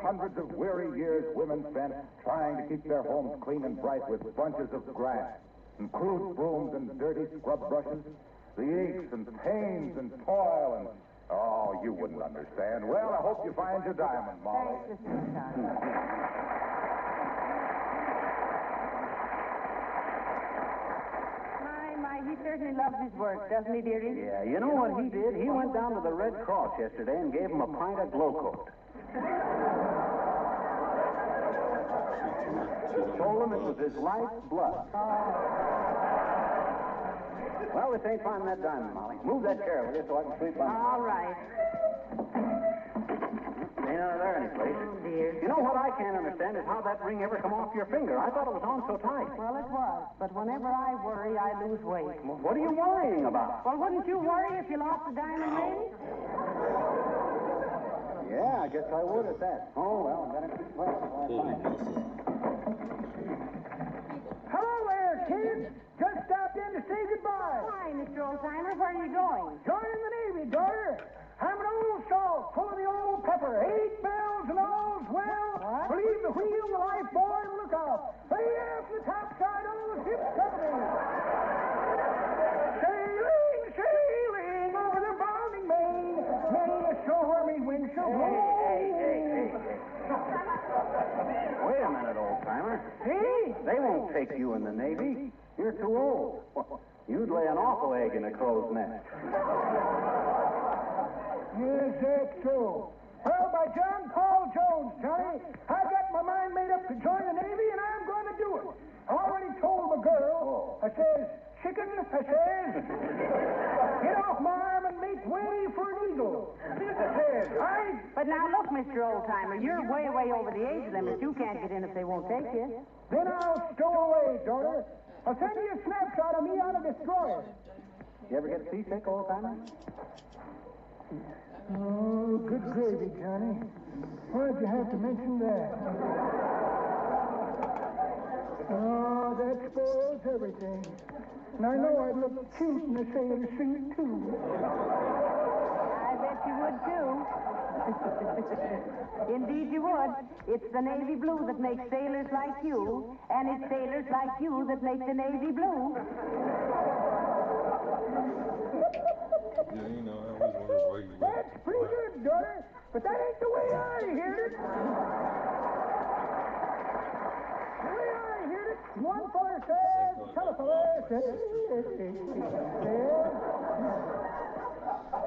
hundreds of weary years women spent trying to keep their homes clean and bright with bunches of grass and crude brooms and dirty scrub brushes, the aches and pains and toil and... Oh, you wouldn't understand. Well, I hope you find your diamond, Molly. Thanks, Mr. He certainly loves his work, doesn't he, dearie? Yeah, you know what he did? He went down to the Red Cross yesterday and gave him a pint of Glow Coat. Told him it was his life's blood. Well, this ain't finding that diamond, Molly. Move that chair, will you, so I can sleep on it. All right. Ain't under there any place. Oh, dear. You know what I can't understand is how that ring ever come off your finger. I thought it was on so tight. Well, it was. But whenever I worry, I lose weight. Well, what are you worrying about? Well, wouldn't you worry if you lost the diamond ring? Yeah, I guess I would at that. Oh, well, then it's... Well, fine. Hello there, kids. Just stopped in to say goodbye. Hi, Mr. Oldtimer. Where are you going? Joining the Navy, daughter. I'm an old salt full of the old pepper. 8 bells and all's well. Leave the wheel, the lifeboy, and look out. Lay off the topside, all the ship's company. Sailing, sailing over the bounding main. May a stormy wind shall blow. Hey. Wait a minute, old-timer. See? They won't take you in the Navy. You're too old. You'd lay an awful egg in a crow's nest. Yes, that's so. Well, by John Paul Jones, Johnny, I got my mind made up to join the Navy, and I'm going to do it. I already told the girl. I says, chicken, I says, get off my arm and make way for an eagle. I says, right? But now, look, Mr. Oldtimer, you're way, way over the age limit. You can't get in if they won't take you. Then I'll stow away, daughter. I'll send you a snapshot of me on a destroyer. You ever get seasick, old-timer? Oh, good gravy, Johnny. Why'd you have to mention that? Oh, that spoils everything. And I know I'd look cute in a sailor suit, too. I bet you would, too. Indeed you would. It's the navy blue that makes sailors like you, and it's sailors like you that make the navy blue. Yeah, you know, I always wondered why you... That's pretty good, daughter, but that ain't the way I heard it. The way I heard it, one feller says, t'other feller says,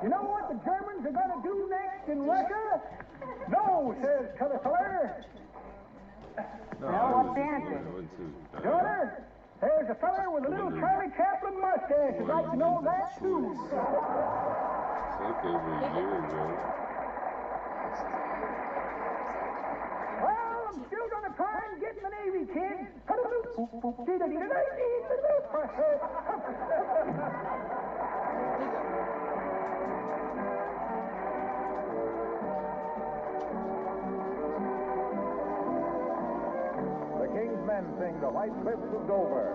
you know what the Germans are going to do next in Russia? No, says t'other feller. Well, what's the answer? Daughter, there's a feller with a little Charlie Chaplin mustache. I'd like to know that, too. It's like over a year ago. Well, I'm still going to try and get in the Navy, kid. The King's Men sing The White Cliffs of Dover.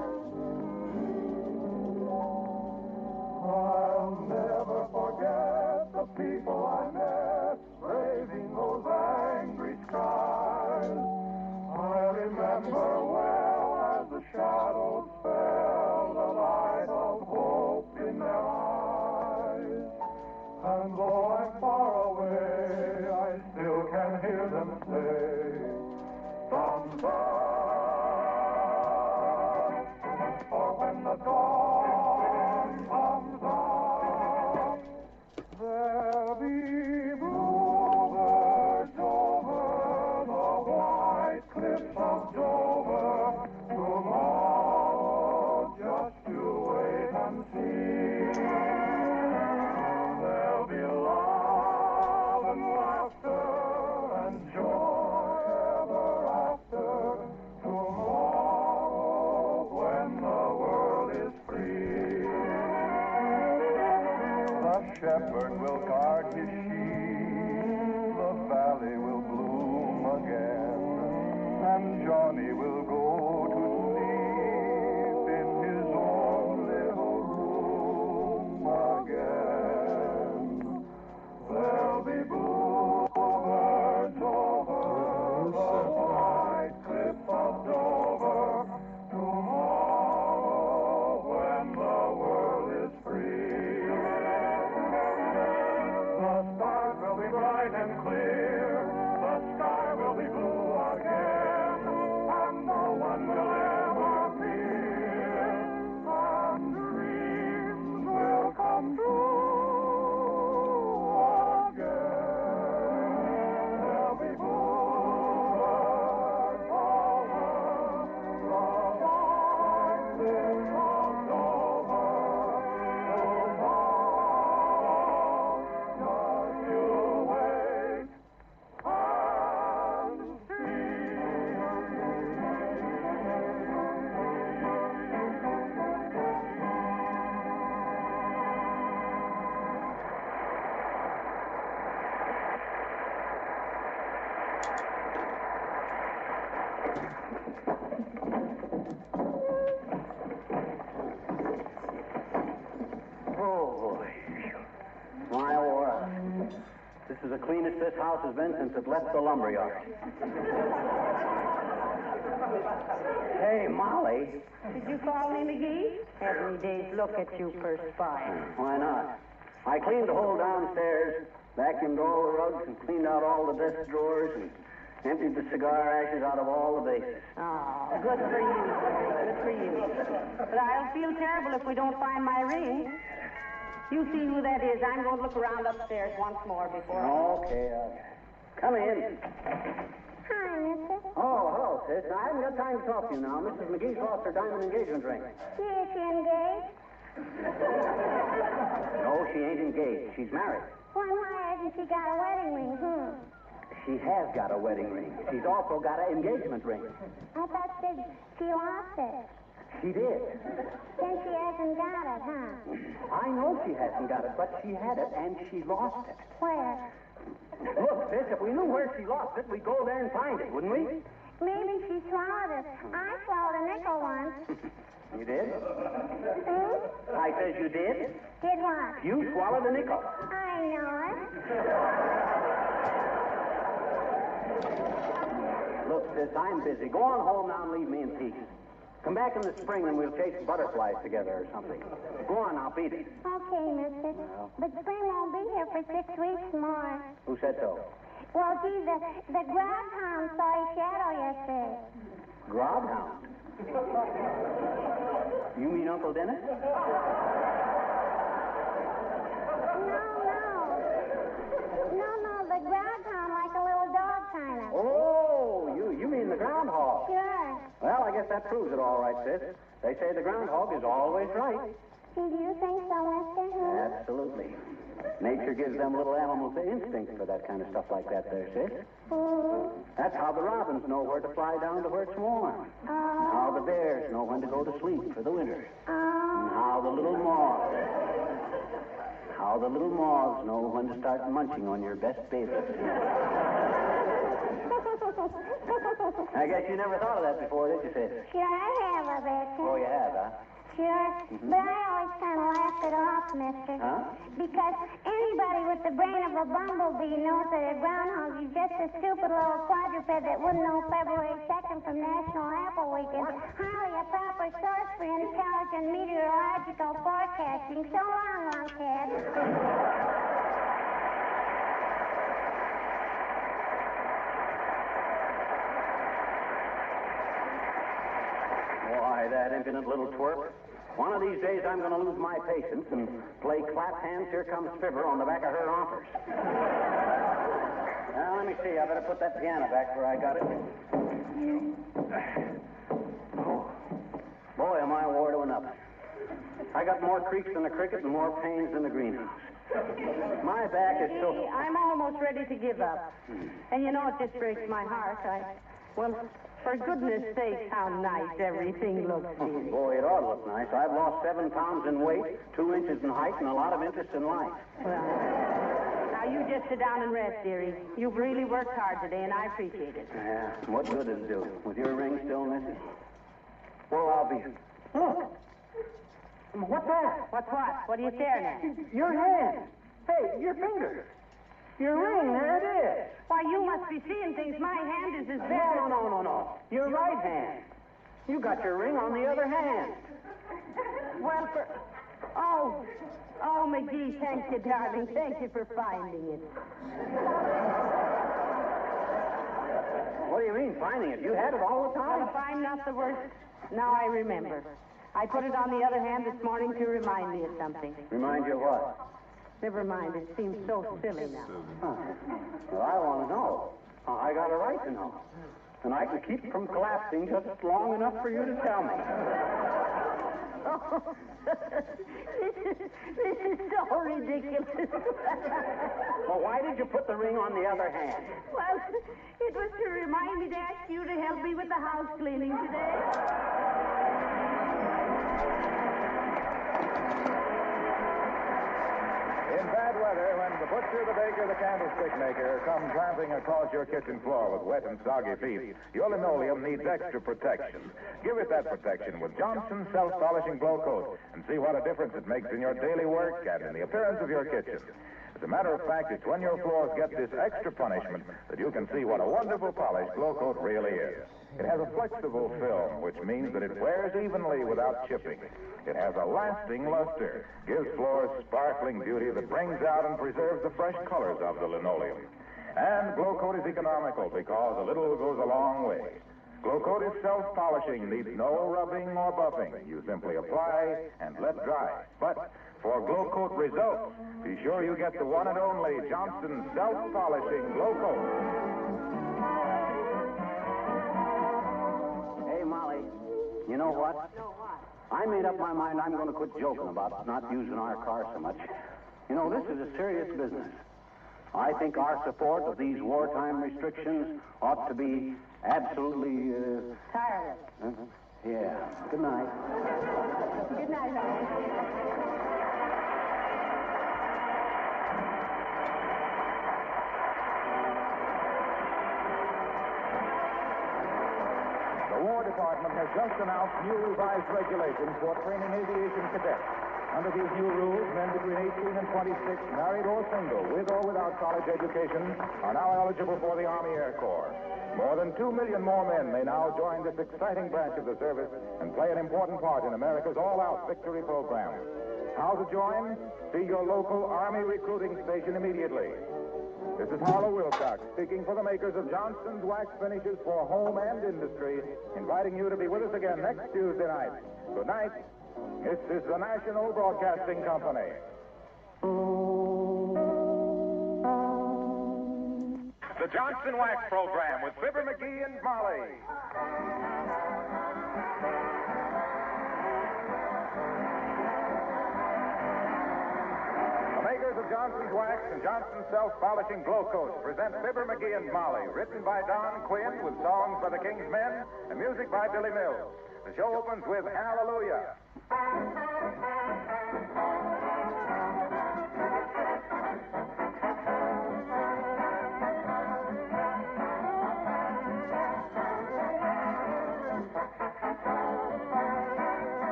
I'll never forget the people I met braving those angry skies. I remember well as the shadows fell, the light of hope in their eyes. And though I'm far away, I still can hear them say, thumbs up, for when the dawn comes up, there'll be bluebirds over the white cliffs of Dover. Tomorrow, just you wait and see. There'll be love and laughter and joy ever after. Tomorrow, when the world is free. The shepherd will guard his sheep, the valley will bloom again, and Johnny will go to sleep in his own little room again. There'll be bluebirds over bright and clear. The sky will be blue again, and no one will ever fear. And dreams will come true again. There'll be bluebirds over the wide fields of Dover. Tomorrow, just you wait and Oh, boy. My Aurora. This is the cleanest this house has been since it left the lumberyard. Hey, Molly. Did you call me, McGee? Every day's look at you perspire. Why not? I cleaned the whole downstairs, vacuumed all the rugs, and cleaned out all the desk drawers, and emptied the cigar ashes out of all the vases. Oh, good for you, Jerry. Good for you. But I'll feel terrible if we don't find my ring. You see who that is. I'm going to look around upstairs once more before Okay. Come in. Hi, mister. Oh, hello, sis. I haven't got time to talk to you now. Mrs. McGee's lost her diamond engagement ring. Is she engaged? No, she ain't engaged. She's married. Well, why hasn't she got a wedding ring? She has got a wedding ring. She's also got an engagement ring. I thought she lost it. She did. Then she hasn't got it, huh? I know she hasn't got it, but she had it, and she lost it. Where? Look, sis, if we knew where she lost it, we'd go there and find it, wouldn't we? Maybe she swallowed it. I swallowed a nickel once. You did? Hmm? I says you did. Did what? You swallowed a nickel. I know it. Look, sis, I'm busy. Go on home now and leave me in peace. Come back in the spring and we'll chase butterflies together or something. Go on now, beat it. Okay, mister. But spring won't be here for 6 weeks more. Who said so? Well, gee, the grubhound saw his shadow yesterday. Grobhound. You mean Uncle Dennis? No, the grubhound like a little dog, kind of. Oh, you mean the groundhog. Sure. Well, I guess that proves it all right, sis. They say the groundhog is always right. Do you think so, mister? Absolutely. Nature gives them little animals the instinct for that kind of stuff like that there, sis. That's how the robins know where to fly down to where it's warm. How the bears know when to go to sleep for the winter. And how the little moths know when to start munching on your best baby. I guess you never thought of that before, did you, sis? Sure, I have a bit. Oh, you have, huh? Sure, but I always kind of laughed it off, mister. Huh? Because anybody with the brain of a bumblebee knows that a groundhog is just a stupid little quadruped that wouldn't know February 2nd from National Apple Weekend. Hardly a proper source for intelligent meteorological forecasting. So long, lunkhead. Why, that impudent little twerp. One of these days I'm going to lose my patience and play clap hands, here comes Fibber on the back of her rompers. Now, let me see. I better put that piano back where I got it. Oh. Boy, am I wore to an up. I got more creaks than a cricket and more pains than the greenhouse. My back is so... McGee, I'm almost ready to give up. And you know, it just breaks my heart. Well, for goodness sake, how nice everything looks here. Boy, it ought to look nice. I've lost 7 pounds in weight, 2 inches in height, and a lot of interest in life. Well, now you just sit down and rest, dearie. You've really worked hard today, and I appreciate it. Yeah, what good does it do? With your ring still missing? Well, I'll be... Look! What's that? What's what? What are you staring at? Your hand. Hey, your finger. Your ring, there it is. Why, you must be seeing things. My hand is as big as... No. Your right hand. You got your ring on the other hand. Well, Oh, McGee, thank you, darling. Thank you for finding it. in finding it. You had it all the time. Well, if I'm not the worst, now I remember. I put it on the other hand this morning to remind me of something. Remind you of what? Never mind, it seems so silly now. Huh. Well, I want to know. I got a right to know. And I can keep from collapsing just long enough for you to tell me. Oh, this is so ridiculous. Well, why did you put the ring on the other hand? Well, it was to remind me to ask you to help me with the house cleaning today. In bad weather, when the butcher, the baker, the candlestick maker come tramping across your kitchen floor with wet and soggy feet, your linoleum needs extra protection. Give it that protection with Johnson's self-polishing glow coat and see what a difference it makes in your daily work and in the appearance of your kitchen. As a matter of fact, it's when your floors get this extra punishment that you can see what a wonderful polish glow coat really is. It has a flexible film, which means that it wears evenly without chipping. It has a lasting luster, gives floors sparkling beauty that brings out and preserves the fresh colors of the linoleum. And Glow Coat is economical because a little goes a long way. Glow Coat is self-polishing, needs no rubbing or buffing. You simply apply and let dry. But for Glow Coat results, be sure you get the one and only Johnson self-polishing Glow Coat. Hey, Molly, you know what? No, what? I made up my mind I'm going to quit joking about not using our car so much. You know, this is a serious business. I think our support of these wartime restrictions ought to be absolutely... Tireless. Yeah. Good night. Good night, honey. The War Department has just announced new revised regulations for training aviation cadets. Under these new rules, men between 18 and 26, married or single, with or without college education, are now eligible for the Army Air Corps. More than 2 million more men may now join this exciting branch of the service and play an important part in America's all-out victory program. How to join? See your local Army recruiting station immediately. This is Harlow Wilcox, speaking for the makers of Johnson's Wax Finishes for Home and Industry, inviting you to be with us again next Tuesday night. Good night. This is the National Broadcasting Company. The Johnson Wax Program with Fibber McGee and Molly. Makers of Johnson's Wax and Johnson's Self-Polishing Glow Coat present Fibber McGee and Molly, written by Don Quinn with songs by the King's Men and music by Billy Mills. The show opens with Hallelujah.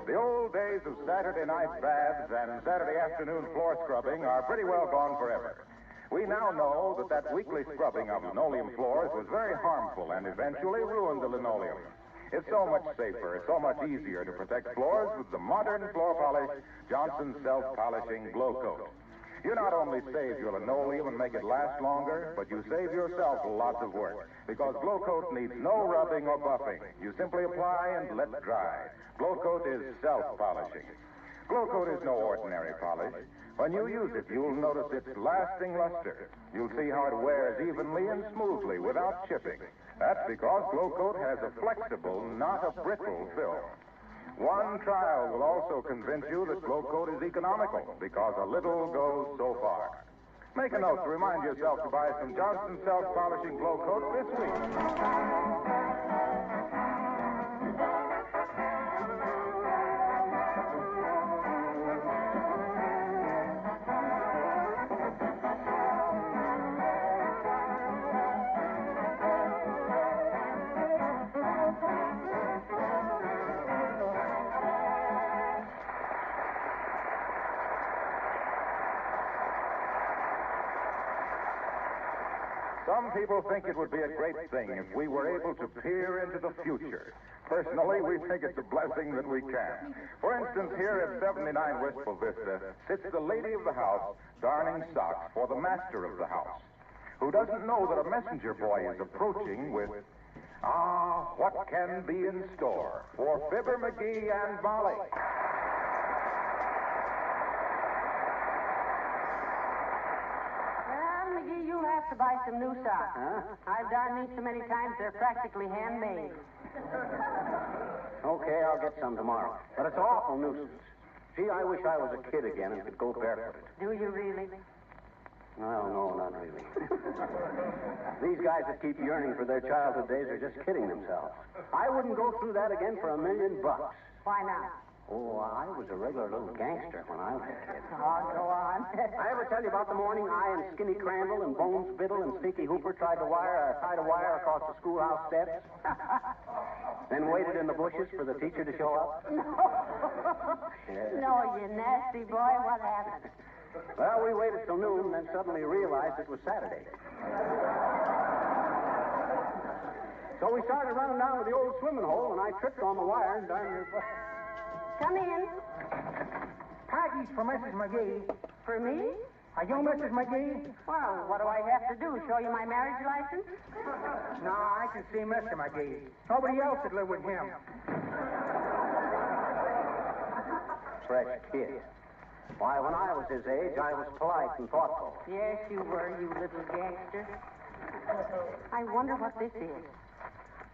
The old days of Saturday night baths and Saturday afternoon floor scrubbing are pretty well gone forever. We now know that weekly scrubbing of linoleum floors was very harmful and eventually ruined the linoleum. It's so much safer, so much easier to protect floors with the modern floor polish, Johnson's Self-Polishing Glow Coat. You not only save your linoleum and make it last longer, but you save yourself lots of work, because Glow Coat needs no rubbing or buffing. You simply apply and let dry. Glow Coat is self-polishing. Glow Coat is no ordinary polish. When you use it, you'll notice its lasting luster. You'll see how it wears evenly and smoothly without chipping. That's because Glow Coat has a flexible, not a brittle film. One trial will also convince you that Glow Coat is economical, because a little goes so far. Make a note to remind yourself to buy some Johnson Self-Polishing Glow Coat this week. Some people think it would be a great thing if we were able to peer into the future. Personally, we think it's a blessing that we can. For instance, here at 79 Wistful Vista sits the lady of the house darning socks for the master of the house, who doesn't know that a messenger boy is approaching with, what can be in store for Fibber McGee and Molly. McGee, you'll have to buy some new socks. Huh? I've darned these so many times, they're practically handmade. Okay, I'll get some tomorrow. But it's an awful nuisance. Gee, I wish I was a kid again and could go barefooted. Do you really? Well, no, not really. These guys that keep yearning for their childhood days are just kidding themselves. I wouldn't go through that again for $1,000,000. Why not? Oh, I was a regular little gangster when I was a kid. Oh, go on. I ever tell you about the morning I and Skinny Crandall and Bones Biddle and Sneaky Hooper tied a wire across the schoolhouse steps? Then waited in the bushes for the teacher to show up? No, you nasty boy. What happened? Well, we waited till noon and then suddenly realized it was Saturday. So we started running down to the old swimming hole, and I tripped on the wire and darn near... Come in. Package for Mrs. McGee. For me? Are you Mrs. McGee? Well, what do I have to do? Show you my marriage license? No, I can see Mr. McGee. Nobody else would live with him. Fresh kid. Why, when I was his age, I was polite and thoughtful. Yes, you were, you little gangster. I wonder what this is.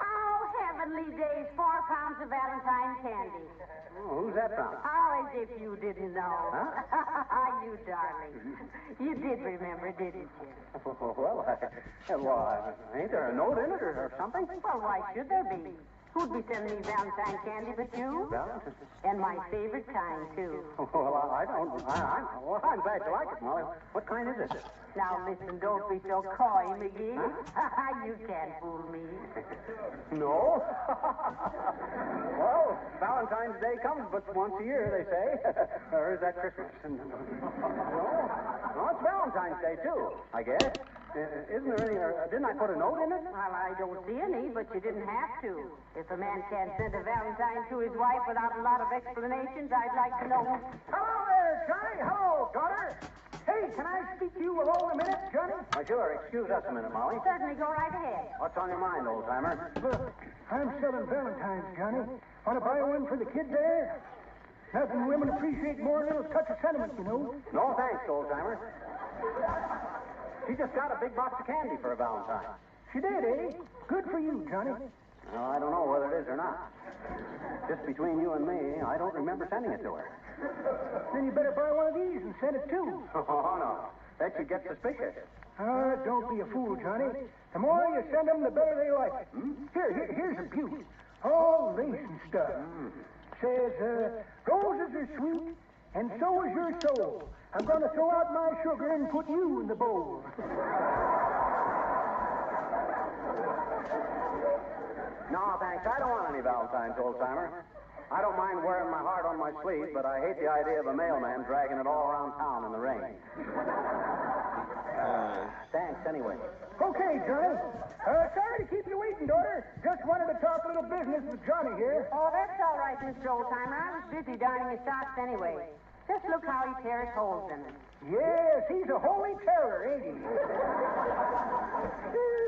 Oh, heavenly days, 4 pounds of Valentine candy. Oh, who's that from? Oh, as if you didn't know. Huh? You darling. You did remember, didn't you? Well, ain't there a note in it or something? Well, why should there be? Who'd be sending me Valentine candy but you? Valentine? And my favorite kind, too. Well, I don't. I'm glad you like it, Molly. What kind is it? Now, listen, don't be so coy, McGee. You can't fool me. No? Well, Valentine's Day comes but once a year, they say. Or is that Christmas? No, it's Valentine's Day, too, I guess. Isn't there any... didn't I put a note in it? Well, I don't see any, but you didn't have to. If a man can't send a Valentine to his wife without a lot of explanations, I'd like to know. Hello there, Johnny. Hello, daughter. Hey, can I speak to you alone a minute, Johnny? Oh, sure. Excuse us a minute, Molly. Certainly, go right ahead. What's on your mind, old-timer? Look, I'm selling Valentines, Johnny. Want to buy one for the kid there? Nothing women appreciate more than a little touch of sentiment, you know. No, thanks, old-timer. She just got a big box of candy for a Valentine. She did, eh? Good for you, Johnny. Well, I don't know whether it is or not. Just between you and me, I don't remember sending it to her. Then you better buy one of these and send it too. Oh, no. That you get suspicious. Don't be a fool, Johnny. The more you send them, the better they like it. Here's a beauty. All lace and stuff. Says, roses are sweet, and so is your soul. I'm going to throw out my sugar and put you in the bowl. No, thanks. I don't want any Valentines, old-timer. I don't mind wearing my heart on my sleeve, but I hate the idea of a mailman dragging it all around town in the rain. Thanks, anyway. Okay, Johnny. Sorry to keep you waiting, daughter. Just wanted to talk a little business with Johnny here. Oh, that's all right, Mr. Oldtimer. I was busy darning his socks anyway. Just look how he tears holes in them. Yes, he's a holy terror, ain't he?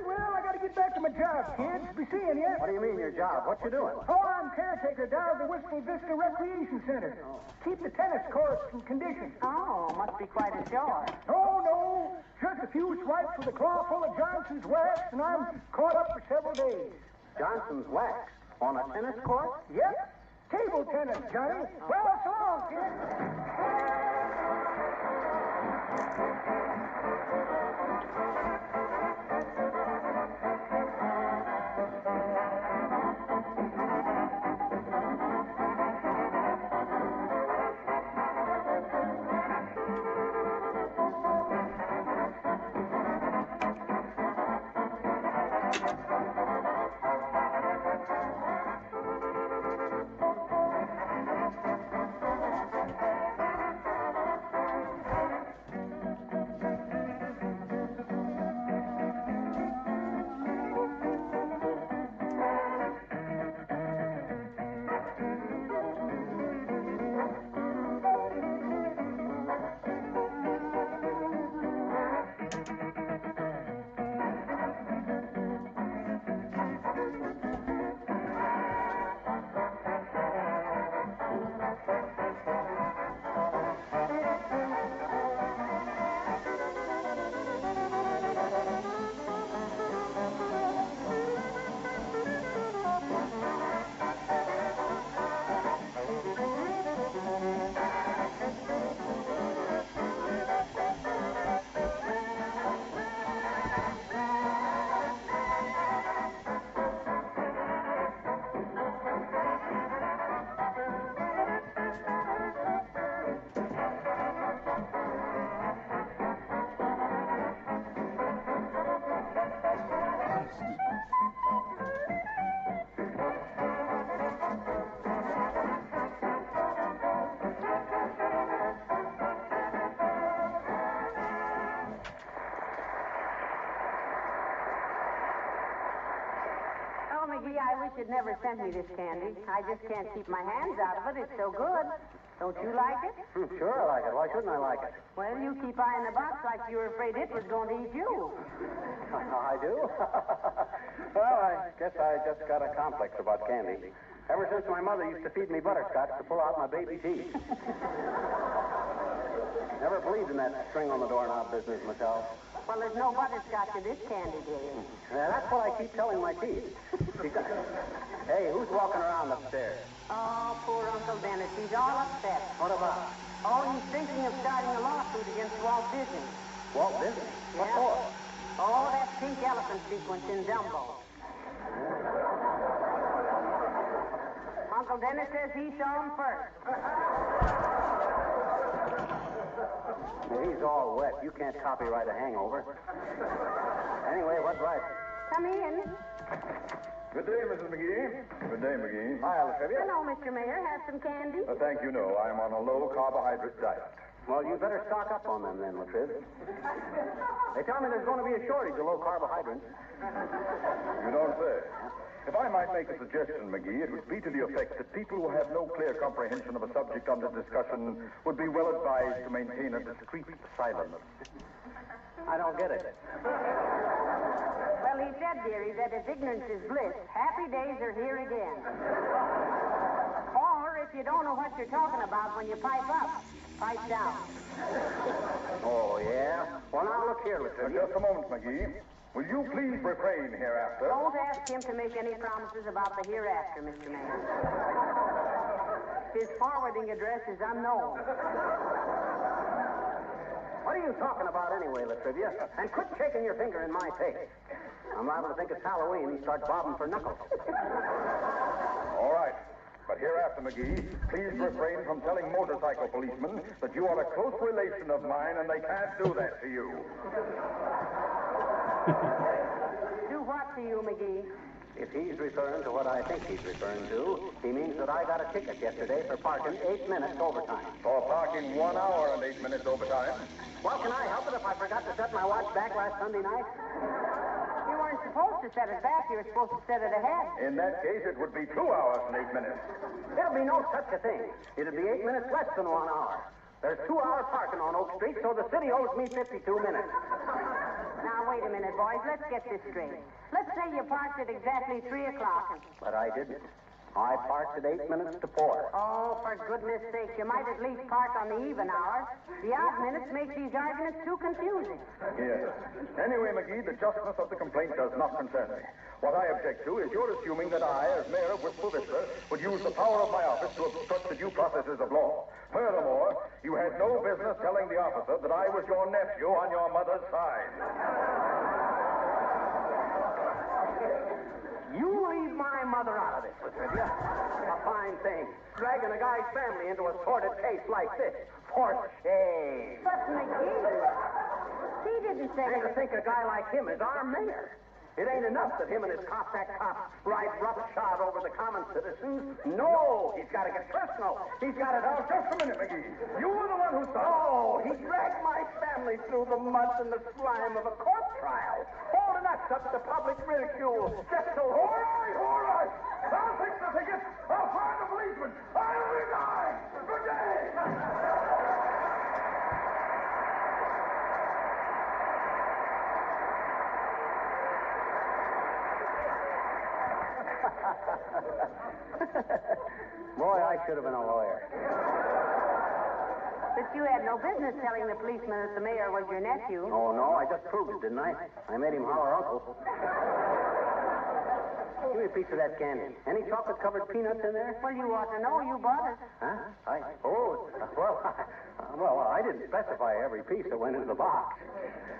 Well, I got to get back to my job, kids. Be seeing you. What do you mean, your job? What you doing? Oh, I'm caretaker down at the Wistful Vista Recreation Center. Keep the tennis courts in condition. Oh, must be quite a chore. Oh, no. Just a few swipes with a claw full of Johnson's wax, and I'm caught up for several days. Johnson's wax? On a tennis court? Yep. Table tennis, Johnny. Well, so long, kid. McGee, I wish you'd never sent me this candy. I just can't keep my hands out of it. It's so good. Don't you like it? Sure, I like it. Why shouldn't I like it? Well, you keep eyeing the box like you were afraid it was going to eat you. I do? Well, I guess I just got a complex about candy. Ever since my mother used to feed me butterscotch to pull out my baby teeth. Never believed in that string on the doorknob business myself. Well, there's no butterscotch in this candy, dear. That's what I keep telling my teeth. Hey, who's walking around upstairs? Oh, poor Uncle Dennis. He's all upset. What about? Oh, he's thinking of starting a lawsuit against Walt Disney. Walt Disney? What Yeah. for? Oh, that pink elephant sequence in Dumbo. Uncle Dennis says he saw him first. He's all wet. You can't copyright a hangover. Anyway, what right? Come in. Good day, Mrs. McGee. Good day, McGee. Hi, Olivia. Hello, Mr. Mayor. Have some candy? Thank you, no. I'm on a low-carbohydrate diet. Well, you better stock up on them then, Latriv. They tell me there's going to be a shortage of low carbohydrates. You don't say. If I might make a suggestion, McGee, it would be to the effect that people who have no clear comprehension of a subject under discussion would be well advised to maintain a discreet silence. I don't get it. Well, he said, dearie, that if ignorance is bliss, happy days are here again. Or if you don't know what you're talking about when you pipe up, pipe down. Oh, yeah? Well, now, look here, Latriv. Just a moment, McGee. Will you please refrain hereafter? Don't ask him to make any promises about the hereafter, Mr. Mayor. His forwarding address is unknown. What are you talking about anyway, Latrivia? And quit shaking your finger in my face. I'm liable to think it's Halloween and start bobbing for knuckles. All right. But hereafter, McGee, please refrain from telling motorcycle policemen that you are a close relation of mine and they can't do that to you. Do what to you, McGee? If he's referring to what I think he's referring to, he means that I got a ticket yesterday for parking 8 minutes overtime. For parking 1 hour and 8 minutes overtime. Well, can I help it if I forgot to set my watch back last Sunday night? You weren't supposed to set it back. You were supposed to set it ahead. In that case, it would be 2 hours and 8 minutes. There'll be no such a thing. It'll be 8 minutes less than 1 hour. There's 2 hours parking on Oak Street, so the city owes me 52 minutes. Now, wait a minute, boys. Let's get this straight. Let's say you parked at exactly 3 o'clock. But I didn't. I parked at 8 minutes to 4. Oh, for goodness sake, you might at least park on the even hours. The odd minutes make these arguments too confusing. Yes. Anyway, McGee, the justness of the complaint does not concern me. What I object to is your assuming that I, as mayor of Wistful Vista, would use the power of my office to obstruct the due processes of law. Furthermore, you had no business telling the officer that I was your nephew on your mother's side. You leave my mother out of this, Latrivia. A fine thing. Dragging a guy's family into a sordid case like this. For shame. But, McGee, he didn't say And to think a guy like him is our mayor. It ain't enough that him and his cops ride roughshod over the common citizens. No, he's got to get personal. He's got to... Now, just a minute, McGee. You were the one who saw... Oh, he dragged my family through the mud and the slime of a court trial, holding us up to public ridicule. Just so... All right. I'll fix the ticket. I'll find the policeman. I'll resign. Good day. Boy, I should have been a lawyer. But you had no business telling the policeman that the mayor was your nephew. Oh, no, I just proved it, didn't I? I made him holler uncle. Give me a piece of that candy. Any chocolate-covered peanuts in there? Well, you ought to know. You bought it. Huh? Well, I didn't specify every piece that went into the box.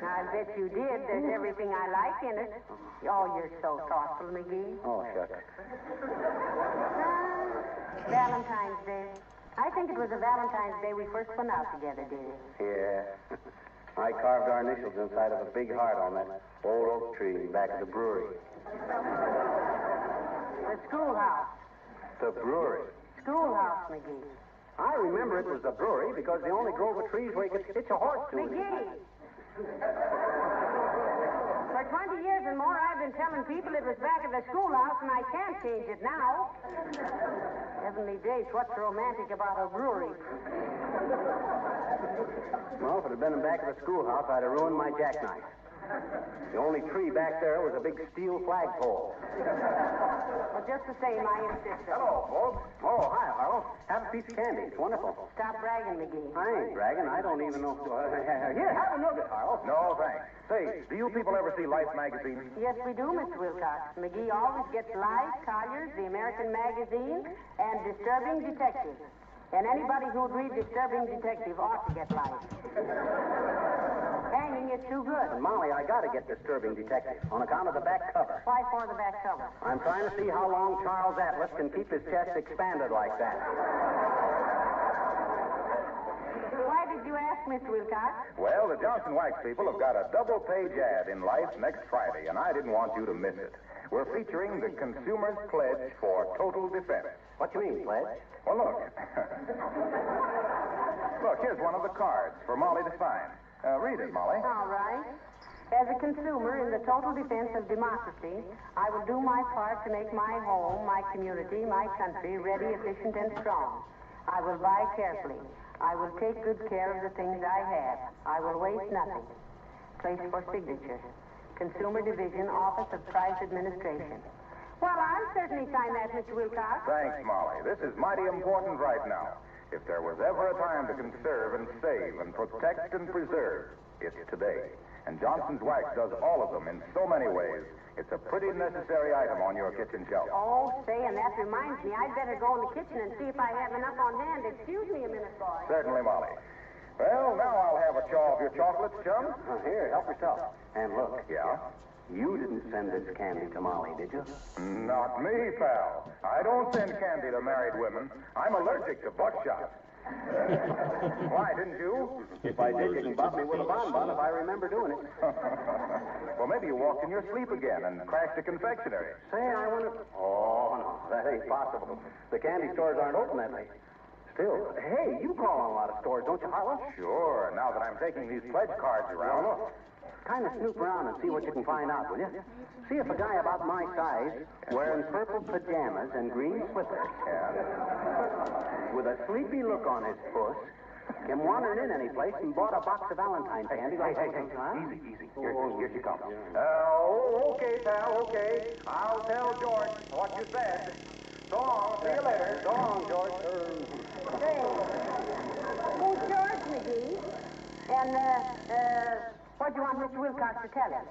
I bet you did. There's everything I like in it. Oh, you're so thoughtful, McGee. Oh, shucks. Valentine's Day. I think it was a Valentine's Day we first went out together, dear. Yeah. I carved our initials inside of a big heart on that old oak tree back at the brewery. The schoolhouse. The brewery? Schoolhouse, McGee. I remember it was the brewery because they only grove of trees where you could hitch a horse to. McGee! For 20 years and more, I've been telling people it was back at the schoolhouse, and I can't change it now. Heavenly days, what's romantic about a brewery? Well, if it had been back at the schoolhouse, I'd have ruined my jackknife. The only tree back there was a big steel flagpole. But just the same, I insist. Hello, folks. Oh, hi, Harold. Have a piece of candy. It's wonderful. Stop bragging, McGee. I ain't bragging. I don't even know. Here, have a nugget, Harold. No, thanks. Say, do you people ever see Life magazine? Yes, we do, Mr. Wilcox. McGee always gets Life, Collier's, the American Magazine, and Disturbing Detective. And anybody who'd read Disturbing Detective ought to get Life. Hanging is too good. And Molly, I gotta get Disturbing Detective on account of the back cover. Why for the back cover? I'm trying to see how long Charles Atlas can keep his chest expanded like that. Why did you ask, Mr. Wilcox? Well, the Johnson Wax people have got a double-page ad in Life next Friday, and I didn't want you to miss it. We're featuring the Consumer's Pledge for Total Defense. What you mean, Pledge? Well, look. Look, here's one of the cards for Molly to sign. Read it, Molly. All right. As a consumer in the total defense of democracy, I will do my part to make my home, my community, my country ready, efficient, and strong. I will buy carefully. I will take good care of the things I have. I will waste nothing. Place for signature. Consumer Division, Office of Price Administration. Well, I'll certainly sign that, Mr. Wilcox. Thanks, Molly. This is mighty important right now. If there was ever a time to conserve and save and protect and preserve, it's today. And Johnson's Wax does all of them in so many ways. It's a pretty necessary item on your kitchen shelf. Oh, say, and that reminds me, I'd better go in the kitchen and see if I have enough on hand. Excuse me a minute, boy. Certainly, Molly. Well, now I'll have a chaw of your chocolates, chum. Here, help yourself. And look. Yeah? You didn't send this candy to Molly, did you? Not me, pal. I don't send candy to married women. I'm allergic to buckshot. Why, didn't you? If I did, you can bump me with a bonbon if I remember doing it. Well, maybe you walked in your sleep again and crashed a confectionery. Say, I wonder... Oh, no, that ain't possible. The candy stores aren't open that late. Still, hey, you call on a lot of stores, don't you, Harlow? Sure, now that I'm taking these pledge cards around. Well, look. Kind of snoop around and see what you can find out, will you? See if a guy about my size, wearing purple pajamas and green slippers, with a sleepy look on his puss, came wandering in any place and bought a box of Valentine candy. Hey, Huh? easy. Here she comes. Okay, pal, okay. I'll tell George what you said. So long. See you later. So long, George. Say, who's George, McGee? And, what do you want Mr. Wilcox to tell him?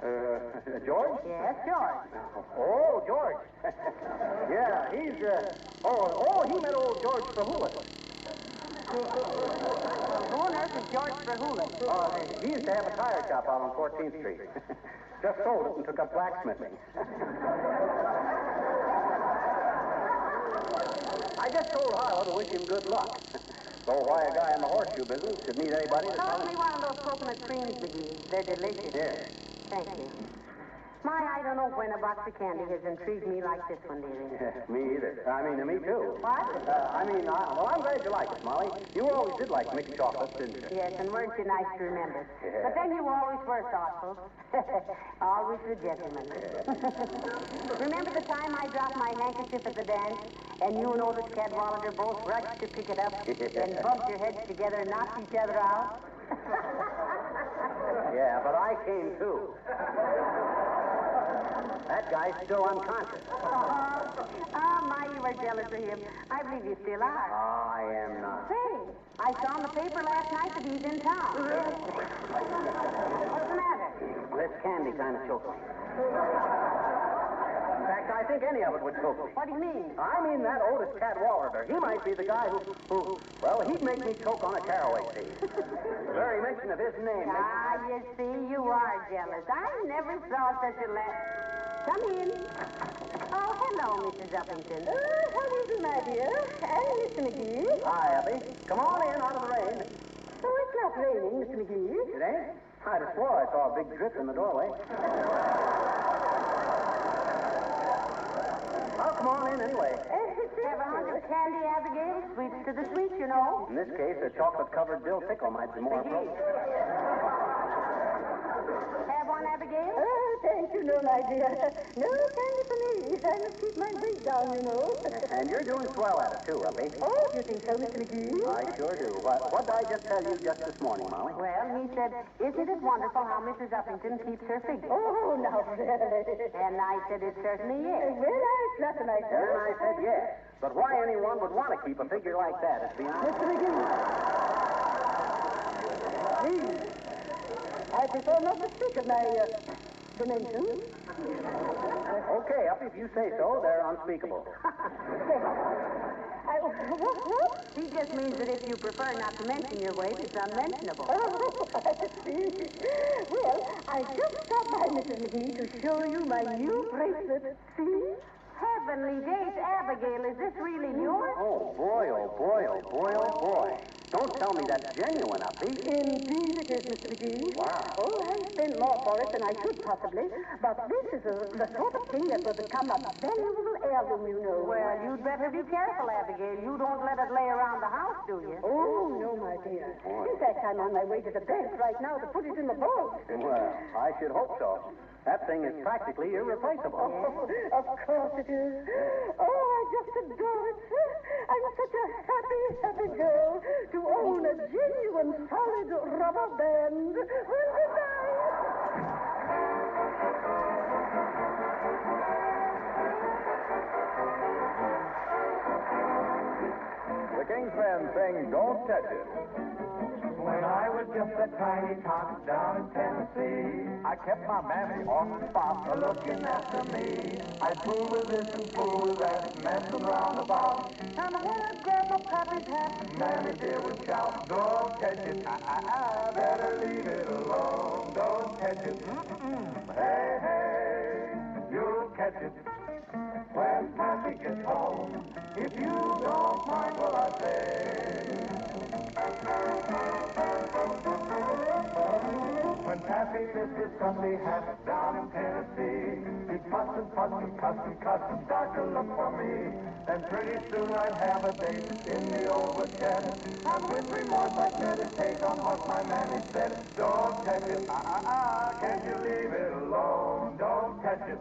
George? Yes, George. Oh, George. Yeah, he's, he meant old George Frahoulis. Who on earth is George Frahoulis? He used to have a tire shop out on 14th Street. Just sold it and took up blacksmithing. I just told Harlow to wish him good luck. So why a guy in the horseshoe business should need anybody to tell Toss me him? one of those coconut creams, McGee. They're delicious. Yes. Thank you. I don't know when a box of candy has intrigued me like this one, dearie. Me either. Me too. What? I'm glad you like it, Molly. You always did like mixed chocolates, didn't you? Yes, and weren't you nice to remember? Yeah. But then you always were thoughtful. Always a gentleman. Remember the time I dropped my handkerchief at the dance, and you and Otis Cadwallader both rushed to pick it up, and bumped your heads together and knocked each other out? Yeah, but I came too. That guy's still unconscious. You were jealous of him. I believe you still are. I am not. Say, I saw in the paper last night that he's in town. What's the matter? This candy kind of choked me. In fact, I think any of it would choke me. What do you mean? I mean that Otis Cadwallader. He might be the guy who he'd make me choke on a caraway seed. The very mention of his name makes... You see, you are jealous. I never saw such a lad. Come in. Oh, hello, Mrs. Uppington. How is it, my dear? And Mr. McGee. Hi, Uppy. Come on in out of the rain. Oh, it's not raining, Mr. McGee. It ain't? I'd have swore I saw a big drip in the doorway. Oh, come on in anyway. Have 100 candy, Abigail. Sweets to the sweet, you know. In this case, a chocolate-covered dill pickle might be more appropriate. Have one, Abigail? Thank you, no, my dear. No candy for me. I must keep my weight down, you know. And you're doing swell at it, too, Uppy. Oh, you think so, Mr. McGee? I sure do. What did I just tell you just this morning, Molly? Well, he said, isn't it wonderful how Mrs. Uppington keeps her figure? Oh, now, really? And I said, it certainly is. Well, I flatter myself. And I said yes. But why anyone would want to keep a figure like that, it's beyond... Mr. McGee. Please. I prefer not to speak of my dimensions. Okay, Uppy, if you say so, they're unspeakable. What? He just means that if you prefer not to mention your weight, it's unmentionable. Oh, I see. Well, I just stopped by, Mrs. McGee, to show you my new bracelet. See? Heavenly days, Abigail, is this really yours? Oh, boy, oh, boy, oh, boy, oh, boy. Don't tell me that's genuine, Uppy. Indeed it is, Mr. McGee. Wow. Oh, I spent more for it than I should possibly. But this is the sort of thing that will become a valuable heirloom, you know. Well, you'd better be careful, Abigail. You don't let it lay around the house, do you? Oh, no, my dear. In fact, I'm on my way to the bank right now to put it in the vault. Well, I should hope so. That thing is practically irreplaceable. Oh, of course it is. Oh, I just adore it. I'm such a happy, happy girl to own a genuine solid rubber band. Well, good night. The Kingsmen sing Don't Touch It. When I was just a tiny tot down in Tennessee, I kept my mammy on the spot. looking after me. I fool with this and fool with that, messing round about. And when I grab my pappy's hat, Mammy dear would shout, don't catch it, better leave it alone, don't catch it. Hey, hey, you'll catch it when Pappy gets home, if you don't mind what I say. When Pappy missed his Sunday hat down in Tennessee, he'd fuss and fuss and cuss and cuss and start to look for me. Then pretty soon I'd have a date in the old shed. And with remorse I'd meditate on what my mammy said. Don't catch it, can't you leave it alone? Don't catch it,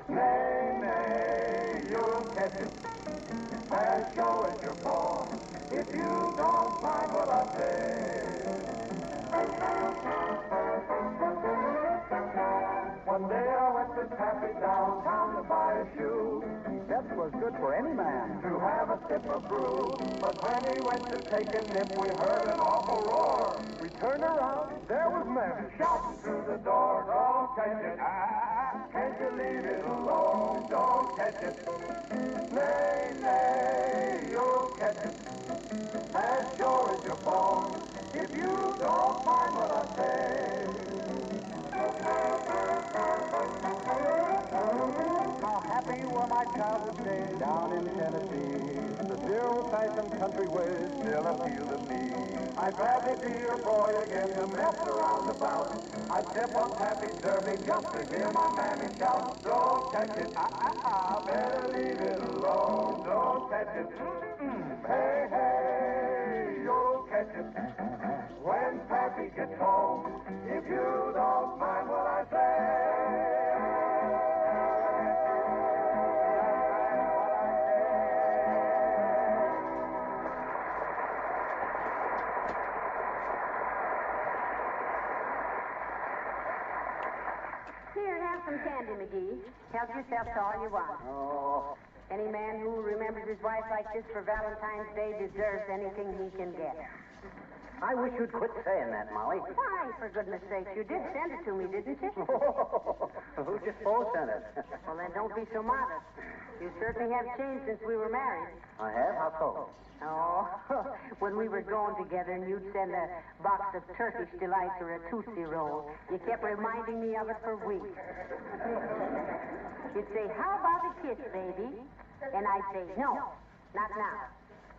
nay, nay, you'll catch it. As sure as you're born, if you don't mind what I say. One day I went with Pappy downtown to buy a shoe. He said it was good for any man to have a sip of brew. But when he went to take a nip, we heard an awful roar. We turned around, there was Mammy shouting through the door. Don't catch it, can't you leave it alone? Don't catch it, nay, nay, you'll catch it. As sure as you're born, if you don't mind what I say. How happy were my childhood days down in Tennessee. The dear old-fashioned country ways still appeal to me. I'd gladly be your boy again to mess around about. I'd step on Pappy's derby just to hear my mammy shout. Don't catch it, better leave it alone. Don't catch it, hey, hey, you'll catch it when Pappy gets home, if you don't mind what I say. Here, have some candy, McGee. Help yourself to all you want. Oh, Any man who remembers his wife like this for Valentine's Day deserves anything he can get. I wish you'd quit saying that, Molly. Why, for goodness sake, you did send it to me, didn't you? Who just supposed sent it? Well, then don't be so modest. You certainly have changed since we were married. I have? How so? Oh, when we were going together and you'd send a box of Turkish Delights or a Tootsie Roll, you kept reminding me of it for weeks. You'd say, how about a kiss, baby? And I'd say, no, not now.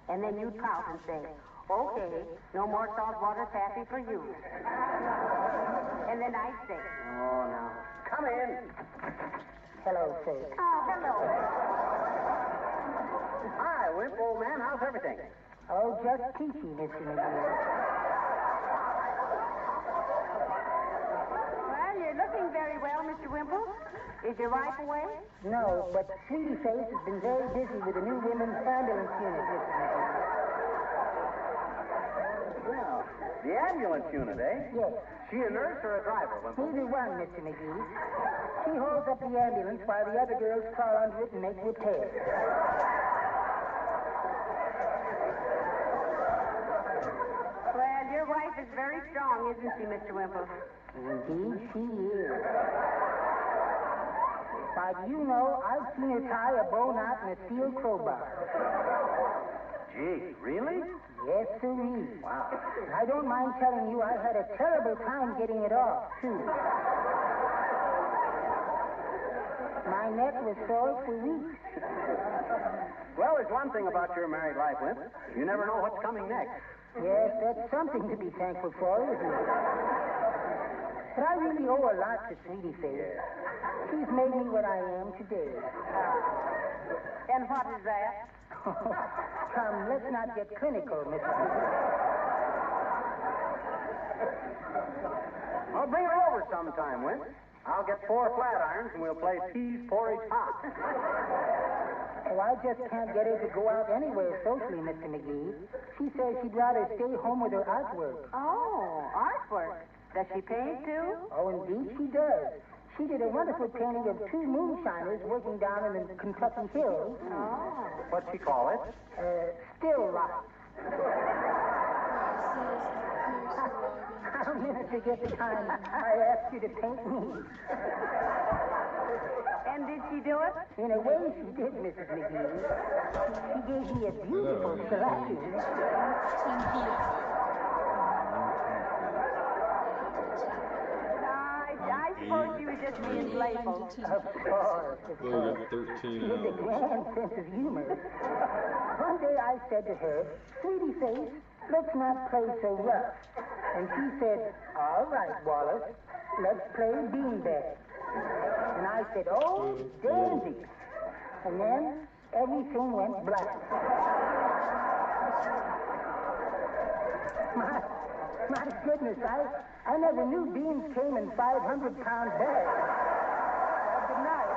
And then you'd pout and say, okay, no more saltwater taffy for you. And then I'd say, Oh, now. Come in. hello, say. Oh, hello. Hi, Wimp, old man. How's everything? Oh, just peachy, Mr. McGee. Well, you're looking very very well, Mr. Wimple. Is your wife away? No, but Sweetie Face has been very busy with the new women's ambulance unit, Mr. McGee. Yeah. The ambulance unit, eh? Yes. She a nurse or a driver, Wimple? Neither one, Mr. McGee. She holds up the ambulance while the other girls crawl under it and make repairs. Well, your wife is very strong, isn't she, Mr. Wimple? Indeed, she is. Why, do you know, I've seen her tie a bow knot in a steel crowbar. Gee, really? Yes, sirree. Wow. I don't mind telling you I had a terrible time getting it off, too. My neck was sore for weeks. Well, there's one thing about your married life, Wimp. You never know what's coming next. Yes, that's something to be thankful for, isn't it? But I really owe a lot to Sweetie Face. She's made me what I am today. And what is that? Come, let's not get clinical, Mrs. Well, bring her over sometime, Wimp. I'll get 4 flat irons and we'll play peas porridge hot. Oh, I just can't get her to go out anywhere socially, Mr. McGee. She says she'd rather stay home with her artwork. Oh, artwork. Does she paint, too? Oh, indeed she does. She did a wonderful painting of 2 moonshiners working down in the Kentucky hills. Oh. What's she call it? Still life. I'll never forget the time I asked you to paint me. And did she do it? In a way, she did, Mrs. McGee. She gave me a beautiful selection. I suppose she was just being playful. Of course. Look at 13 She has a grand sense of humor. One day I said to her, Sweetie Face, let's not play so rough. And she said, all right, Wallace, let's play beanbag. And I said, oh, dandy. And then everything went black. My goodness, I never knew beans came in 500-pound bags. Good night.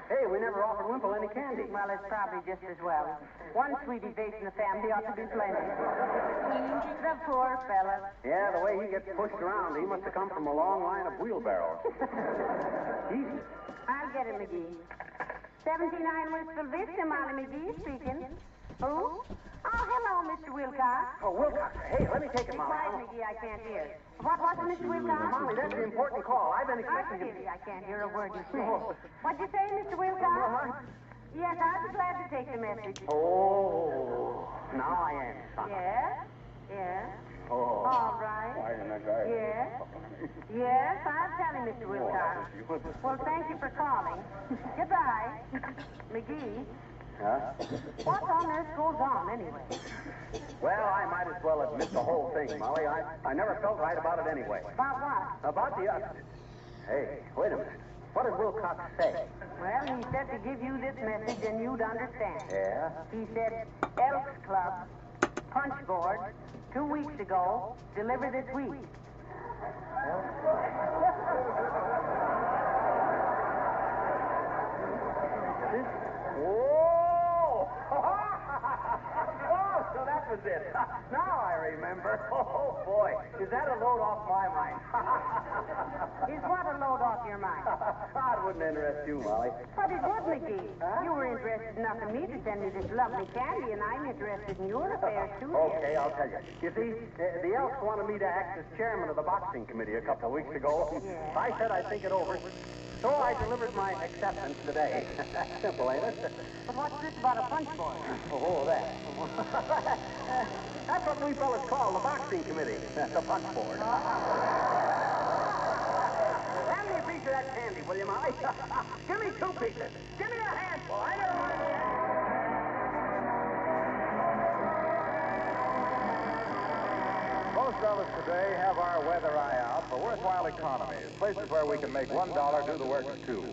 Hey, we never offered Wimple any candy. Well, it's probably just as well. One Sweetie Face in the family ought to be plenty. The poor fella. Yeah, the way he gets pushed around, he must have come from a long line of wheelbarrows. Easy. I'll get him, McGee. 79 Wistful Vista, Molly McGee speaking. Who? Oh, hello, Mr. Wilcox. Oh, Wilcox. Hey, let me take it, Be quiet, Molly. McGee, I can't hear. What was it, Mr. Wilcox? Molly, that's an important call. I've been I expecting forgive you. you. I can't hear a word you say. What'd you say, Mr. Wilcox? Yes, I'll be glad to take the message. Oh, now I am, son. Yes? Yes? Oh. All right. Yes? Yes, I'll tell him, Mr. Wilcox. Well, thank you for calling. Goodbye. McGee, Huh? what on earth goes on anyway? Well, I might as well admit the whole thing, Molly. I never felt right about it anyway. About what? About the Hey, wait a minute. What did Wilcox say? Well, he said to give you this message and you'd understand. Yeah? He said, Elks Club, punch board, 2 weeks ago, deliver this week. Whoa! Oh, so that was it. Now I remember. Oh, boy. Is that a load off my mind? Is what a load off your mind? That wouldn't interest you, Molly. But it would, McGee. You were interested enough in me to send me this lovely candy, and I'm interested in your affairs, too. Okay, I'll tell you. You see, the Elks wanted me to act as chairman of the boxing committee a couple of weeks ago. Yeah. I said I'd think it over. So I delivered my acceptance today. Simple, ain't it? But what's this about a punch board? Oh, that. That's what we fellas call the boxing committee. The punch board. Hand me a piece of that candy, will you, Molly? Give me 2 pieces. Give me a handful. I never mind. Most of us today have our weather eye out for worthwhile economies, places where we can make $1 do the work of 2.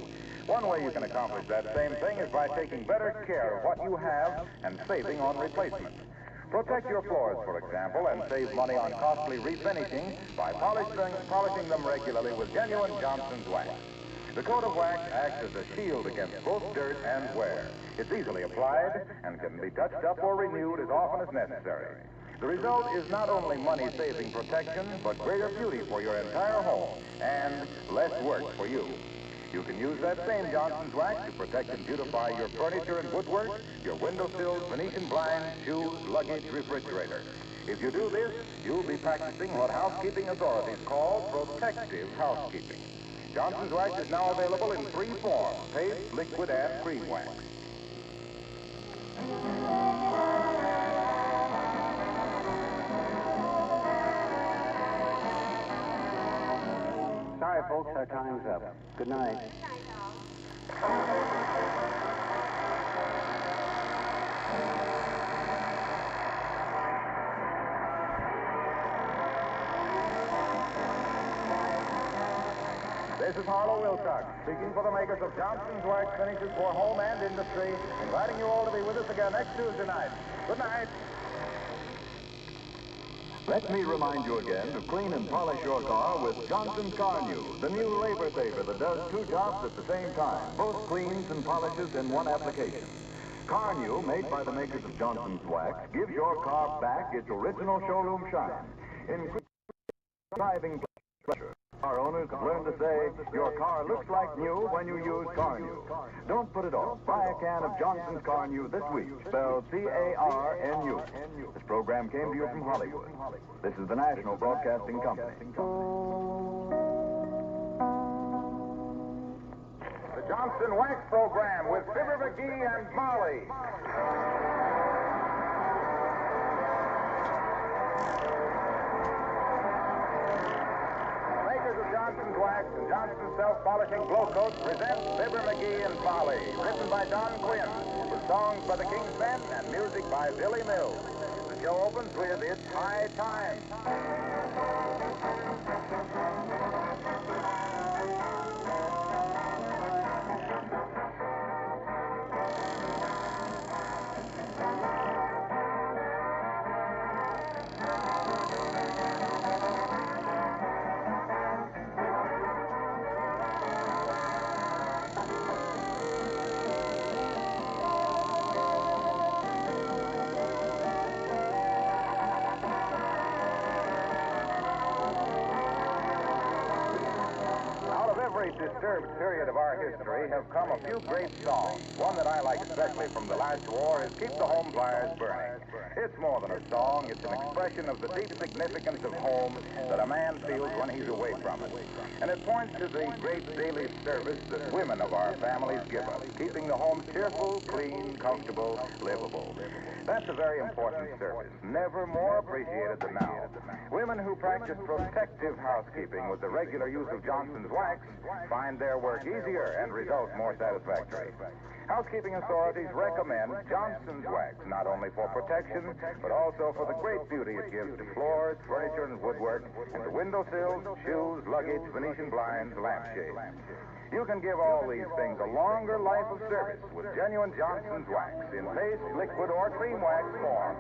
One way you can accomplish that same thing is by taking better care of what you have and saving on replacement. Protect your floors, for example, and save money on costly refinishing by polishing them regularly with genuine Johnson's wax. The coat of wax acts as a shield against both dirt and wear. It's easily applied and can be touched up or renewed as often as necessary. The result is not only money-saving protection, but greater beauty for your entire home and less work for you. You can use that same Johnson's wax to protect and beautify your furniture and woodwork, your windowsills, Venetian blinds, shoes, luggage, refrigerator. If you do this, you'll be practicing what housekeeping authorities call protective housekeeping. Johnson's wax is now available in 3 forms: paste, liquid, and cream wax. Sorry, folks, our time's up. Good night. This is Harlow Wilcox, speaking for the makers of Johnson's Wax Finishes for home and industry, inviting you all to be with us again next Tuesday night. Good night. Let me remind you again to clean and polish your car with Johnson's Car New, the new labor saver that does 2 jobs at the same time, both cleans and polishes in one application. Car New, made by the makers of Johnson's Wax, gives your car back its original showroom shine. In driving pleasure, car owners have learned to say, your car looks like new when you use Car New. Don't put it off. Buy a can of Johnson's Car New this week, spelled C-A-R-N-U. This program came to you from Hollywood. This is the National Broadcasting Company. The Johnson Wax Program with Fibber McGee and Molly. Johnson's Wax and Johnson's Self-Polishing Glow Coat presents Fibber McGee and Molly, written by Don Quinn, with songs by the King's Men and music by Billy Mills. The show opens with It's High Time. Disturbed period of our history have come a few great songs. One that I like especially from the last war is Keep the Home Fires Burning. It's more than a song. It's an expression of the deep significance of home that a man feels when he's away from it. And it points to the great daily service that women of our families give us, keeping the home cheerful, clean, comfortable, livable. That's a very important service, never more appreciated than now. Women who practice protective housekeeping with the regular use of Johnson's Wax find their work easier and results more satisfactory. Housekeeping authorities recommend Johnson's Wax, not only for protection, but also for the great beauty it gives to floors, furniture, and woodwork, and to windowsills, shoes, luggage, Venetian blinds, lampshades. You can give all these things a longer life of service with genuine Johnson's Wax in paste, liquid, or cream wax form.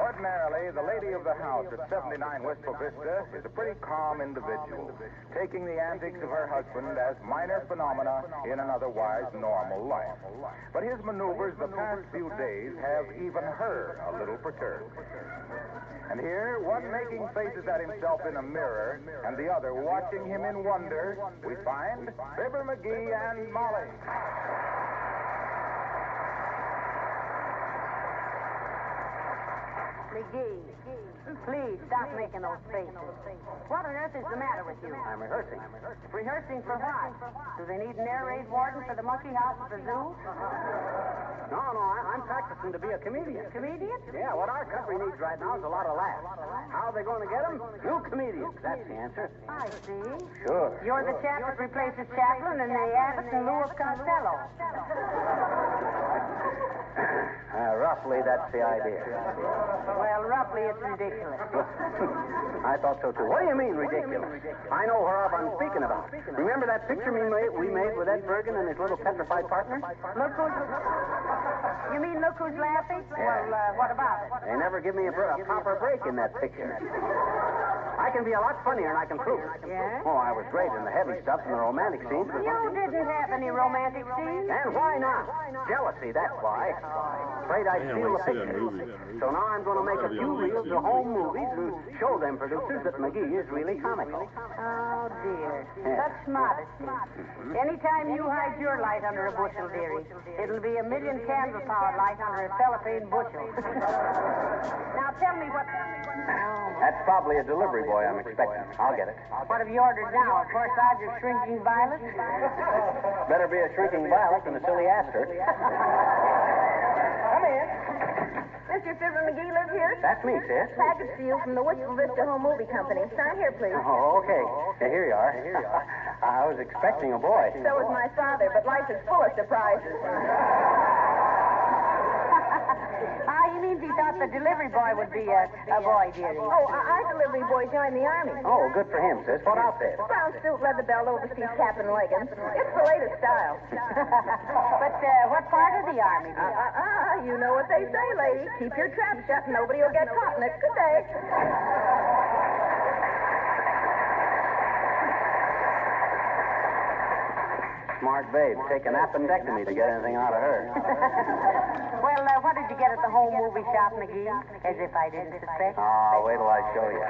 Ordinarily, the lady of the house at 79 Wistful Vista is a pretty calm individual, taking the antics of her husband as minor phenomena in an otherwise normal life. But his maneuvers the past few days have even her a little perturbed. And here, one making faces at himself in a mirror, and the other watching him in wonder, we find Fibber McGee and Molly. McGee, please stop making those faces. What on earth is the matter with you? I'm rehearsing. Rehearsing for what? Do they need an air raid warden for the monkey house at the zoo? No, I I'm practicing to be a comedian. Comedian? Yeah, what our country needs right now is a lot of laughs. How are they going to get them? New comedians. That's the answer. I see. Sure. You're the chap that replaces Chaplin and the Abbott in lieu of Costello. Roughly, that's the idea. Well, roughly, it's ridiculous. I thought so, too. What do you mean, ridiculous? I know whereof I'm speaking about. Remember that picture we made with Ed Bergen and his little petrified partner? Look who's... You mean look who's laughing? Yeah. Well, what about it? They never give me a proper break in that picture. I can be a lot funnier than I can prove. Yeah? Oh, I was great in the heavy stuff and the romantic scenes. You didn't have any romantic scenes. And why not? Jealousy, that's why. Afraid I'd steal the pictures. So now I'm going to make a few reels of home movies and show them producers that McGee is really comical. Oh, dear. Yeah. Such modesty. Anytime you hide your light under a bushel, dearie, it'll be a million candle-powered light under a cellophane bushel. Now, tell me what... That's probably a delivery boy I'm expecting. I'll get it. What have you ordered now? A corsage of shrinking violets? Better be a shrinking violet than a silly aster. Come in. Mr. Fibber McGee lives here? That's me, sis. Package for you from the Wistful Vista Home Movie Company. Sign here, please. Oh, okay. Here you are. I was expecting a boy. So was my father, but life is full of surprises. He means he thought the delivery boy would be a boy, dearie. Oh, our delivery boy joined the Army. Oh, good for him, sis. What outfit? Brown suit, leather belt, overseas cap, and leggings. It's the latest style. But what part of the Army? You know what they say, lady. Keep your trap shut and nobody will get caught in it. Good day. Smart babe. Take an appendectomy to get anything out of her. Well, what did you get at the home movie shop, McGee? As if I didn't suspect. Oh, wait till I show you.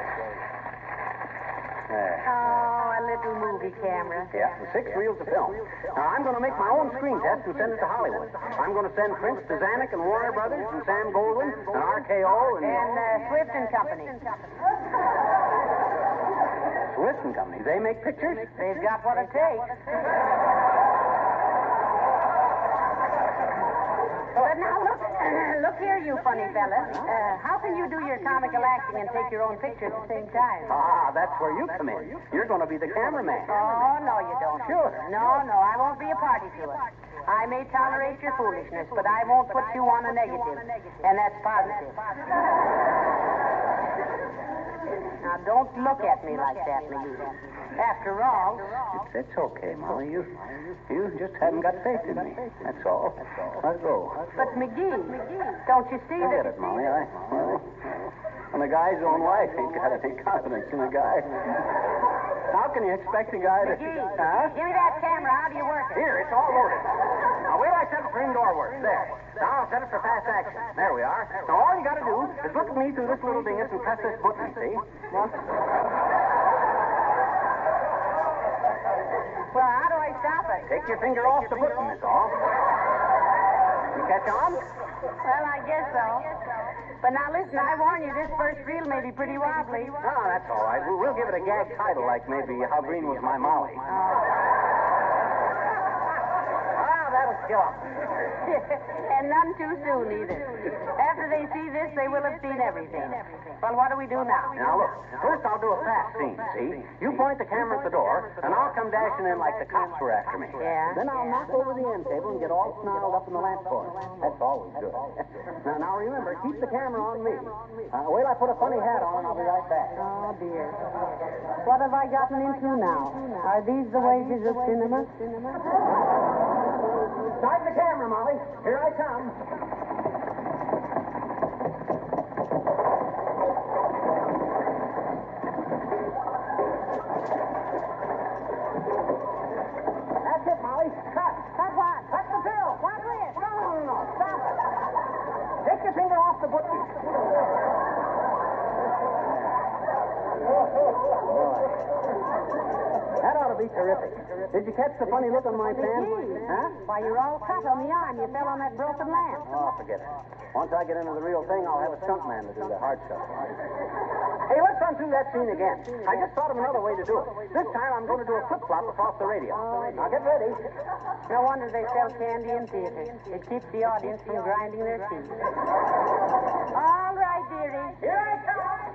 There. Oh, a little movie camera. Yeah, 6 reels of film. Now, I'm going to make my own screen test and send it to Hollywood. I'm going to send Prince to Zanuck and Warner Brothers and Sam Goldwyn and RKO and... Swift and Company. Swift and Company. They make pictures? They've got what it takes. But now, look here, you funny fella. How can you do your comical acting and take your own picture at the same time? Ah, that's where you come in. You're going to be the cameraman. Oh, no, you don't. Sure. No, I won't be a party to it. I may tolerate your foolishness, but I won't put you on a negative. And that's positive. Now, don't look at me like that, McGee. After all... It's okay, Molly. You just haven't got faith in me. That's all. Let go. But, McGee, don't you see Forget that... it, Molly. When a guy's own wife ain't got any confidence in a guy. How can you expect a guy to... McGee, Huh? give me that camera. How do you work it? Here, it's all loaded. Now, wait till I set it for indoor work. There. Now I'll set it for fast action. There we are. Now, all you got to do is look at me through this little dingus and press this button, see? Well, how do I stop it? Take your finger off the button, that's all. You catch on? Well, I guess so. But now, listen, I warn you, this first reel may be pretty wobbly. Oh, that's all right. We'll give it a gag title like maybe How Green Was My Molly. That'll kill them. And none too soon, either. After they see this, they will have seen everything. Well, what do we do now? Now, look. First, I'll do a fast scene, see? You point the camera at the door, and I'll come dashing in like the cops were after me. Yeah? Then I'll knock over the end table and get all snarled up in the lamp cord. That's always good. Now, remember, keep the camera on me. Wait till I put a funny hat on, and I'll be right back. Oh, dear. What have I gotten into now? Are these the wages of cinema? Start the camera, Molly. Here I come. That's it, Molly. Cut. Cut what? Cut the film. What with? No. Stop it. Take your finger off the button. That ought to be terrific. Did you catch the funny look on my pants? Huh? Why, you're all cut on the arm. You fell on that broken lamp. Oh, forget it. Once I get into the real thing, I'll have a stunt man to do the hard stuff. Hey, let's run through that scene again. I just thought of another way to do it. This time I'm going to do a flip-flop across the radio. Now get ready. No wonder they sell candy in theaters. It keeps the audience from grinding their teeth. All right, dearie. Here I come.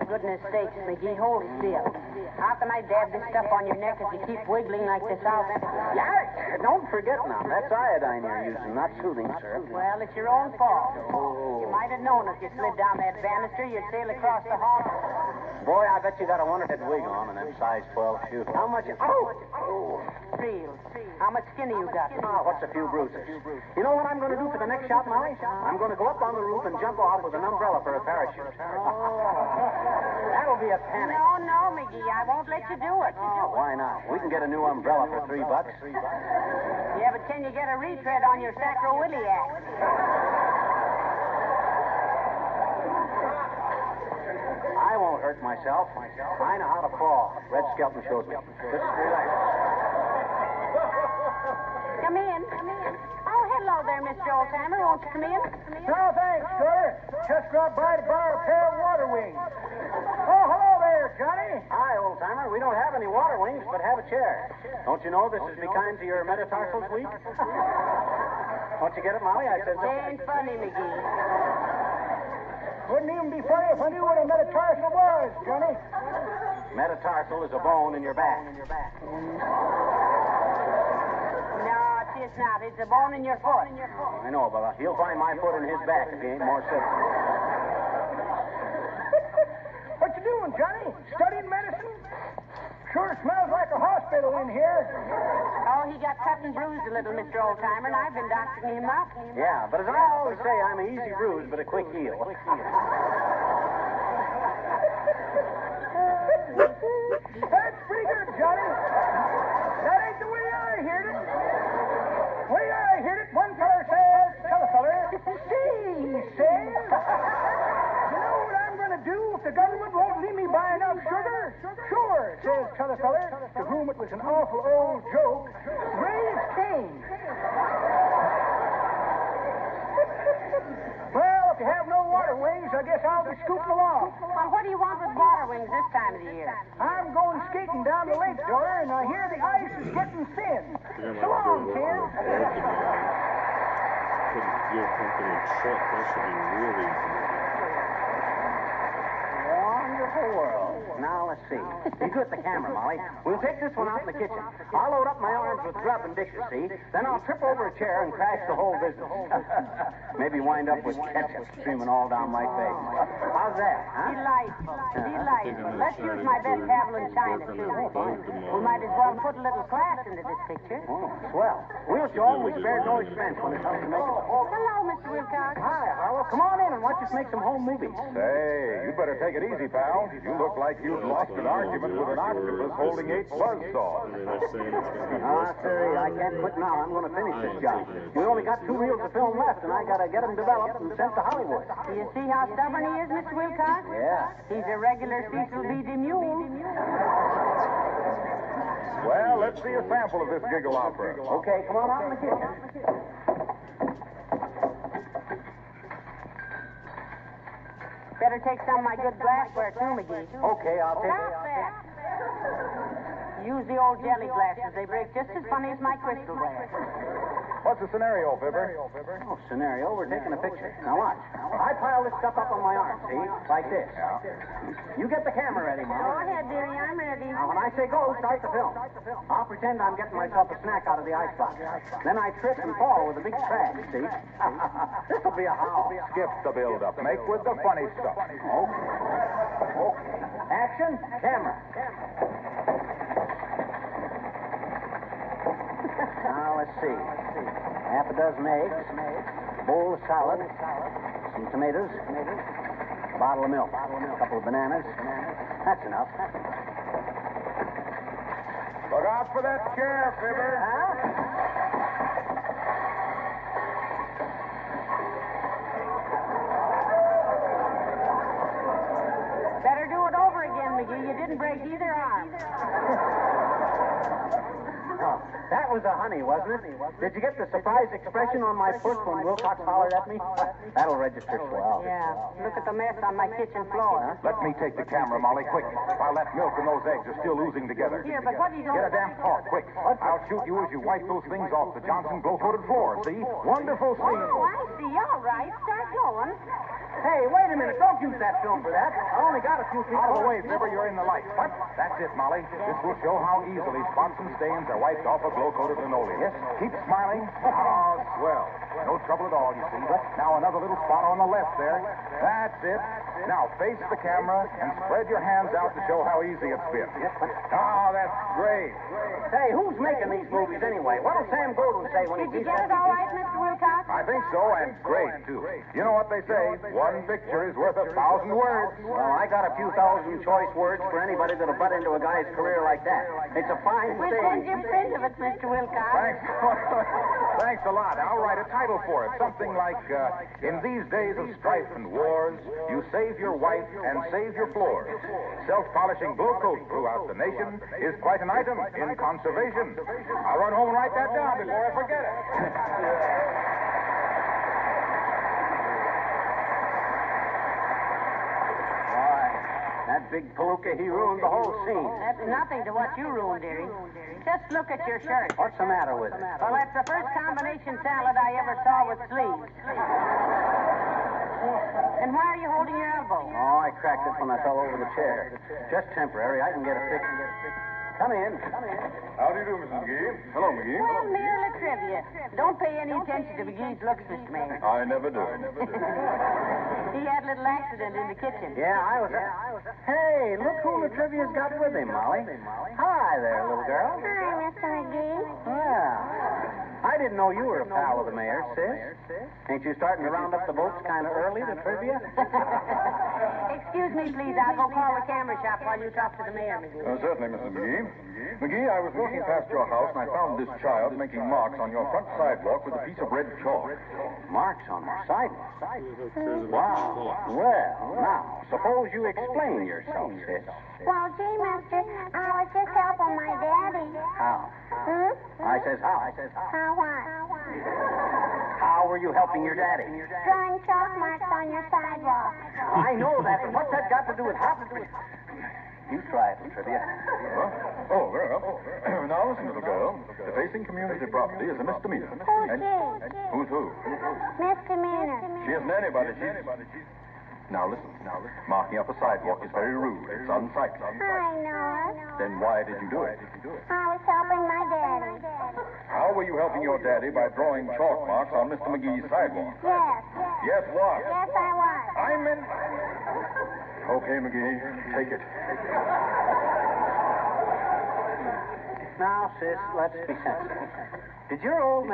Goodness sakes, McGee, hold still. How can I dab this stuff on your neck if you keep wiggling like this out there? Yeah, don't forget now. That's iodine you're using, not soothing syrup. Well, it's your own fault. You might have known if you slid down that banister, you'd sail across the hall. Boy, I bet you got a wonder-head wig on and them size 12 shoes. How much? Oh! Real. How much skinny you got? Oh, what's a few bruises? You know what I'm going to do for the next shot, Molly? I'm going to go up on the roof and jump off with an umbrella for a parachute. That'll be a panic. No, McGee, I won't let you do it. Oh, why not? We can get a new umbrella for $3. Yeah, but can you get a retread on your sacroiliac? I won't hurt myself. I know how to fall. Red Skelton showed me. Just relax. Come in. Oh, hello there, Mr. Oldtimer. Won't you come in? No, thanks, sir. Just dropped by to borrow a pair of water wings. Oh, hello there, Johnny. Hi, old-timer. We don't have any water wings, but have a chair. Don't you know this is be kind to your metatarsals week? Don't you get it, Molly? I said so. It ain't funny, McGee. Wouldn't even be funny if I knew what a metatarsal was, Johnny. Metatarsal is a bone in your back. No, it's not. It's a bone in your foot. I know, but he'll find my foot in his back if he ain't more civil. What you doing, Johnny? Studying medicine? Sure smells like a hospital in here. Oh, he got cut and bruised a little, Mr. Oldtimer, and I've been doctoring him up. Yeah, but as I always say, I'm an easy bruise, but a quick heal. That's pretty good, Johnny. That ain't the way I heard it. The way I heard it, one feller says, tell a feller, see, he says, you know what I'm going to do if the government won't leave me buy enough sugar? Sure, says tell a feller, to whom it was an awful old joke, raise Cain. Well, if you have no water wings, I guess I'll be scooting along. Well, what do you want with water wings this time of the year? I'm going skating down the lake, daughter, and I hear the ice is getting thin. So long, kid. Couldn't give company a trick. That should be real easy. Wonderful wonderful world. Now, let's see. Be good with the camera, Molly. We'll take this one out in the kitchen. I'll load up my arms with grub and dishes, see? Then I'll trip over a chair and crash the whole business. Maybe wind up with ketchup streaming all down my face. How's that, huh? Delightful. Delightful. Let's use my best Haviland china, too. We might as well put a little class into this picture. Oh, swell. We'll show them we spared no expense when it comes to making a whole... Hello, Mr. Wilcox. Hi, Harlow. Come on in and watch us make some home movies. Say, you better take it easy, pal. You look like you've lost an argument with an octopus holding 8 buzzsaws. Sir, I can't quit now. I'm going to finish this job. We only got 2 reels of film left, and I got to get them developed and sent to Hollywood. Do you see how stubborn he is, Mr. Wilcox? Yeah. He's a regular Cecil B. DeMille. Well, let's see a sample of this giggle opera. Okay, come on out in the kitchen. Better take some of my good glassware, too, McGee. Okay, I'll take Stop that. Use the old jelly glasses. They break just as funny as my crystal glass. What's the scenario, Fibber? Oh, scenario, we're taking a picture. Now watch. I pile this stuff up on my arm, see? Like this. Yeah. You get the camera ready, Go Mom. ahead, dearie. I'm ready. Now, when I say go, start the film. I'll pretend I'm getting myself a snack out of the icebox. Then I trip and fall with a big crash, see? This'll be a howl. Skip the build-up. Make with the funny stuff. Okay. Action, camera. Now, let's see. Half a dozen eggs, bowl of salad, some tomatoes, a bottle of milk, a couple of bananas. That's enough. Look out for that chair, Fibber. Better do it over again, McGee. You didn't break either arm. Oh, that was a honey, wasn't it? Did you get the surprised expression on my foot when Wilcox hollered at me? That'll register swell. Yeah. Look at the mess on my kitchen floor. Let me take the camera, Molly, quick. While that milk and those eggs are still oozing together. Here, but what do you do? Get a damn paw, quick. I'll shoot you as you wipe those things off the Johnson glow-coated floor, see? Wonderful scene. Oh, I see. All right. Start going. Hey, wait a minute. Don't use that film for that. I only got a few feet. Out of the way, Fibber, you're in the light. What? That's it, Molly. This will show how easily spots and stains are wiped off a glow-coated linoleum. Yes. Keep smiling. Oh, swell. No trouble at all, you see. Now another little spot on the left there. That's it. Now face the camera and spread your hands out to show how easy it's been. Oh, that's great. Hey, who's making these movies anyway? What'll Sam Golden say when Did he you sees get it that? all right, Mr. Wilcox? I think so, and great, too. You know what they say, one picture is worth 1,000 words. Well, I got a few thousand choice words for anybody that'll butt into a guy's career like that. It's a fine We'll thing. send you a print of it, Mr. Wilcox. Thanks. Thanks a lot. I'll write a title for it. Something like, In These Days of Strife and Wars, You Save Your Wife and Save Your Floors. Self-polishing glow coat throughout the nation is quite an item in conservation. I'll run home and write that down before I forget it. Boy, that big palooka, he ruined the whole scene. That's nothing to what you ruined, dearie. Just look at your shirt. What's the matter with it? Well, that's the first combination salad I ever saw with sleeves. And why are you holding your elbow? Oh, I cracked it when I fell over the chair. Just temporary. I can get it fixed. Come in. How do you do, Mrs. McGee? Hello, McGee. Well, merely trivia. Don't pay any attention to McGee's looks, Mr. Mayor. I never do. He had a little accident in the kitchen. Yeah, I was. Hey, look who the trivia's got with him, Molly. Hi there, little girl. Hi, Mr. McGee. Well, I didn't know you were a pal of the mayor's, sis. Ain't you starting to round up the votes kind of early to trivia? Excuse me, please. I'll go call the camera shop while you talk to the mayor, McGee. Certainly, Mrs. McGee. McGee, I was walking past your house and I found this child making marks on your front sidewalk with a piece of red chalk. Marks on the sidewalk. Wow. Well, now, suppose you explain yourself, sis. Well, gee, mister, I was just helping my daddy. How? Hmm? I says how? How what? How were you helping your daddy? Drawing chalk marks on your sidewalk. I know that, but what's that got to do with how? You try it, trivia. Oh, very well. Now, listen, little girl. Defacing community property is a misdemeanor. Who's she? Who's who? Misdemeanor. She isn't anybody. Now listen. Marking up a sidewalk is very rude. It's unsightly. I know it. Then why did you do it? I was helping my daddy. How were you helping your daddy by drawing chalk marks on Mr. McGee's sidewalk? Yes. Yes, what? Yes, I was. I meant... Okay, McGee, take it. Now, sis, let's be sensible. Did your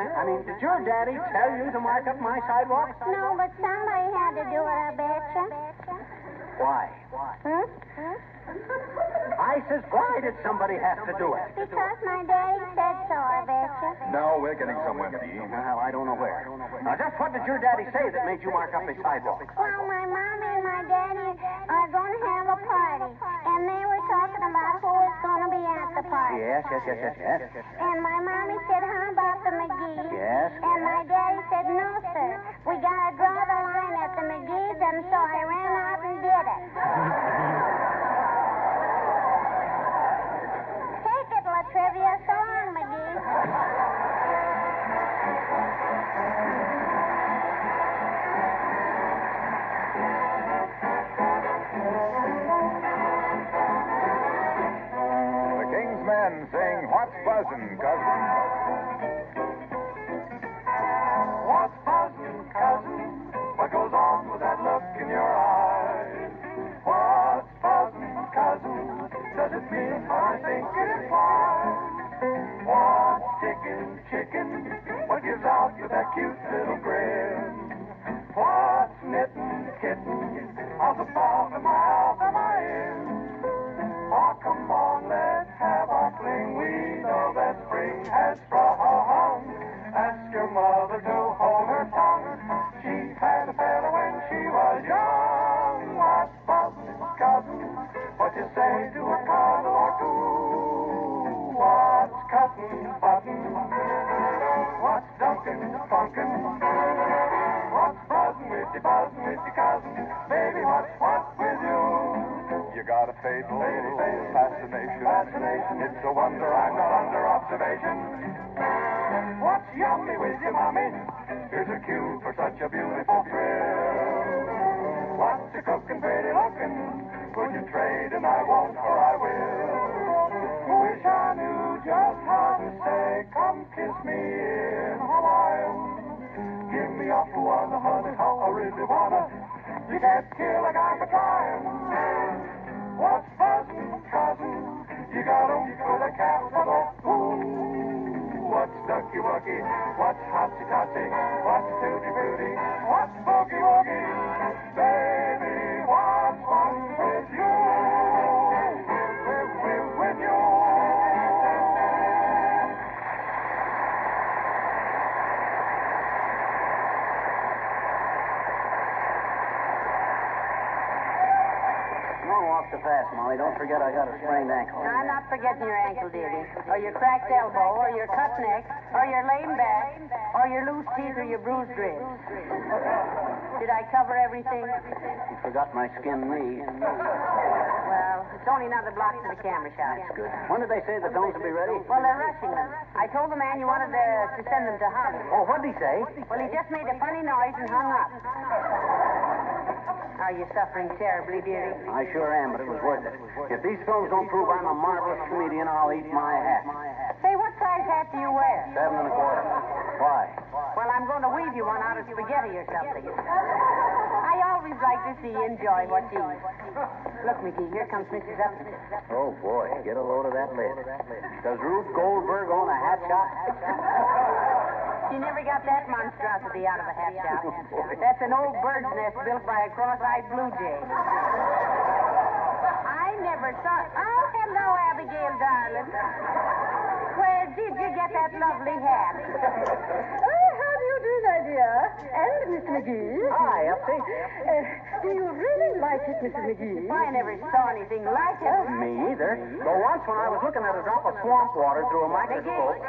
daddy tell you to mark up my sidewalk? No, but somebody had to do it, I betcha. Why? Hmm? I says, why did somebody have to do it? Because my daddy said so, I betcha. Now we're getting somewhere, McGee. Well, I don't know where. Now, just what did your daddy say that made you mark up his sidewalk? Well, my mommy and my daddy are going to have a party, and they were talking about who was going to be at the party. Yes. And my mommy said, how about the McGees? Yes. And my daddy said, no, sir. We got to draw the line at the McGees, and so I ran out and did it. Take it, La Trivia. So long, McGee. The King's men sing, "What's buzzin', cousin?" What's buzzing, cousin? What goes on with that look in your eye? What's buzzing, cousin? Does it mean I think it implies? What's ticking, chicken? What gives out with that cute little grin? What's knitting, kitten? How's the fall in my house am I in? Oh, come on, let's have our fling. We know that spring has sprung. Ask your mother to hold her tongue. She had a fella when she was young. What's buzzing, cousin? What you say to a cuddle or two? What's cutting, button? What's dunking, funkin'? What's buzzing with you, cousin? Baby, what's with you? You got a fatal fascination. It's a wonder I'm not under observation. What's yummy with you, mommy? Here's a cue for such a beautiful thrill. What's you cooking, pretty looking? Would you trade? And I won't, or I will. Wish I knew just how to say, come kiss me in Hawaiian. Give me a wanna, honey, how I really wanna. You can't kill a guy for trying. What's buzzing, cousin? You got 'em with a capital. Ooh, what's ducky wucky? What's hotsy totsy? What's tutti frutti? What's boogie woogie? Baby, what's fun with you? With you. Don't walk so fast, Molly. Don't forget I got a sprained ankle. Now, I'm not forgetting your ankle, dearie, or your cracked elbow, or your cut neck, or your lame back, or your loose teeth, or your bruised ribs. Did I cover everything? You forgot my skinned knee. Well, it's only another block to the camera shop. That's good. When did they say the films will be ready? Well, they're rushing them. I told the man you wanted to send them to Hollywood. Oh, what'd he say? Well, he just made a funny noise and hung up. Are you suffering terribly, dearie? I sure am, but it was worth it. If these films don't prove I'm a marvelous comedian, I'll eat my hat. Say, what size hat do you wear? 7 1/4. Why? Well, I'm going to weave you one out of spaghetti or something. I always like to see you enjoy what you eat. Look, McGee, here comes Mrs. Upton. Oh, boy, get a load of that lid. Does Ruth Goldberg own a hat shop? She never got that monstrosity out of a hat shop. That's an old bird's nest built by a cross-eyed blue jay. I never saw... Oh, hello, Abigail, darling. Where did you get that lovely hat? Oh, how do you do, my dear? And Mr. McGee. Hi, Upsy. Do you really like it, Mrs. McGee? I never saw anything like it. Me either. Though once when I was looking at a drop of swamp water through a microscope...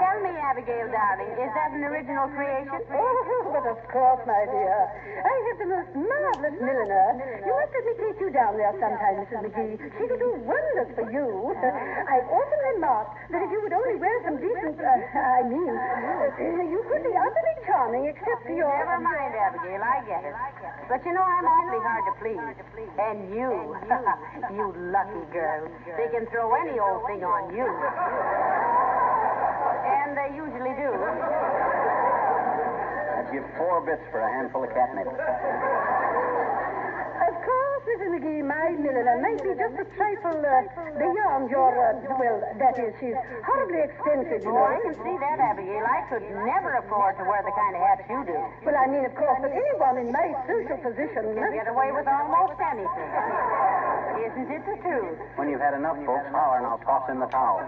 Tell me, Abigail, darling. Is that an original creation? Oh, but of course, my dear. I have the most marvelous milliner. You must let me take you down there sometime, Mrs. McGee. She could do wonders for you. I've often remarked that if you would only wear some decent, you could be utterly charming except for your... Never mind, Abigail. I get it. But you know I'm awfully hard to please. And you, you lucky girl. They can throw any old thing on you. And they usually do. I'd give 4 bits for a handful of catnip. Of course, Mrs. McGee, my milliner might be just a trifle beyond your, that is, she's horribly expensive, you know. Oh, I can see that, Abigail. I could never afford to wear the kind of hats you do. Well, I mean, of course, but anyone in my social position... You get away with almost anything. Isn't it the truth? When you've had enough, folks, holler and I'll toss in the towel.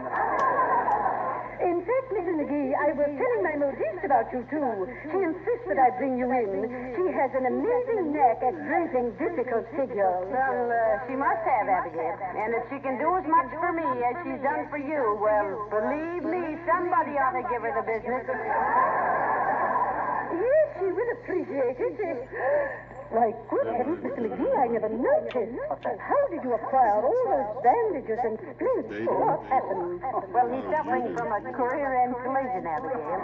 In fact, Mrs. McGee, I was telling my modiste about you, too. She insists that I bring you in. She has an amazing knack at draping difficult figures. Well, she must have, Abigail. And if she can do as much for me as she's done for you, well, believe me, somebody ought to give her the business. Yes, she will appreciate it. Why, good heavens, Mr. McGee, I never noticed. How did you acquire all those bandages and splints? What happened? Well, he's suffering from a career-end collision, Abigail.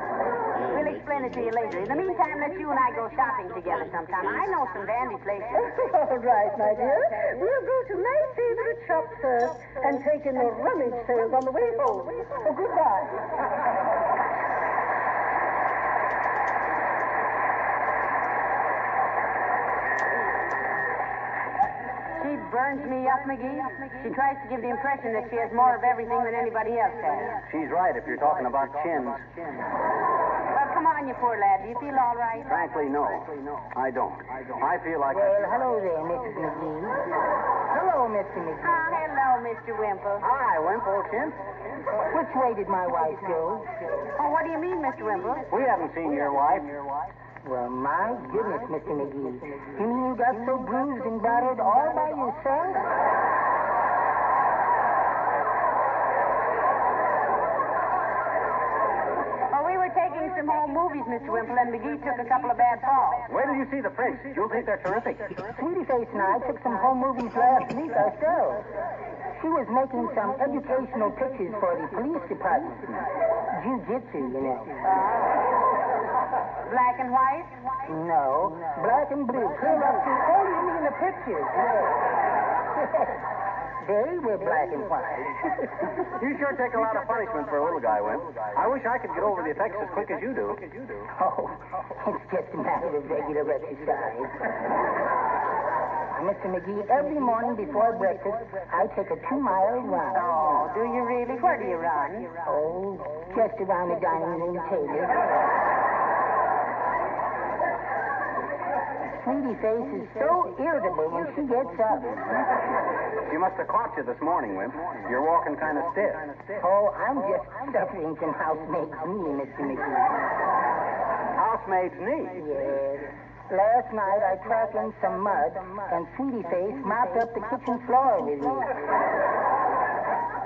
We'll explain it to you later. In the meantime, let you and I go shopping together sometime. I know some dandy places. All right, my dear. We'll go to my favorite shop first and take in the rummage sales on the way home. Oh, goodbye. She burns me up, McGee. She tries to give the impression that she has more of everything than anybody else has. She's right if you're talking about chins. Well, come on, you poor lad. Do you feel all right? Frankly, no. I don't. I feel like... Well, hello there, Mrs. McGee. Hello, Mr. McGee. Oh, hello, Mr. Wimple. Hi, Wimple, Chin. Which way did my wife go? Oh, what do you mean, Mr. Wimple? We haven't seen your wife. Well, my goodness, Mr. McGee. You mean you got so bruised and battered all by yourself? Oh, we were taking some home movies, Mr. Wimple, and McGee took a couple of bad falls. Wait till you see the prints. You'll think they're terrific. Sweetie Face and I took some home movies last week ourselves. She was making some educational pictures for the police department. Jiu-jitsu, you know. Black and white? No, black and blue. Clear up to... Oh, you mean the pictures? Yes. They were black and white. You sure take a lot of punishment for a little guy, Wimp. I wish I could get over the effects as quick as you do. Oh, it's just a matter of regular exercise. Mr. McGee, every morning before breakfast, I take a 2-mile run. Oh, do you really? Where do you run? Oh, just around the dining room table. Sweetie Face is so irritable when she gets up. She must have caught you this morning, Wimp. You're walking kind of stiff. Oh, I'm just suffering from housemaid's knee, Mr. McGee. Housemaid's knee? Yes. Last night I tracked in some mud, and Sweetie Face mopped up the kitchen floor with me.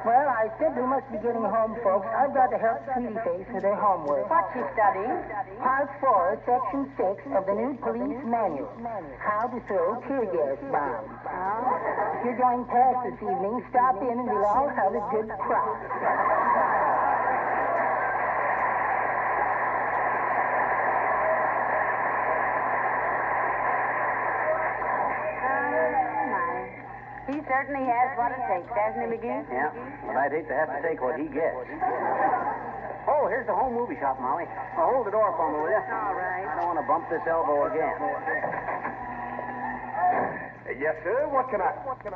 Well, I said we must be getting home, folks. I've got to help Sweetie Face with her homework. What's she studying? Part 4, Section 6 of the new police manual. How to throw tear gas bombs. If you're going past this evening, stop in and we'll all have a good cry. He certainly has what it takes, hasn't he, McGee? Yeah, but I'd hate to have to take what he gets. Oh, here's the home movie shop, Molly. Now, hold the door for me, will you? All right. I don't want to bump this elbow again. Yes, sir. What can I...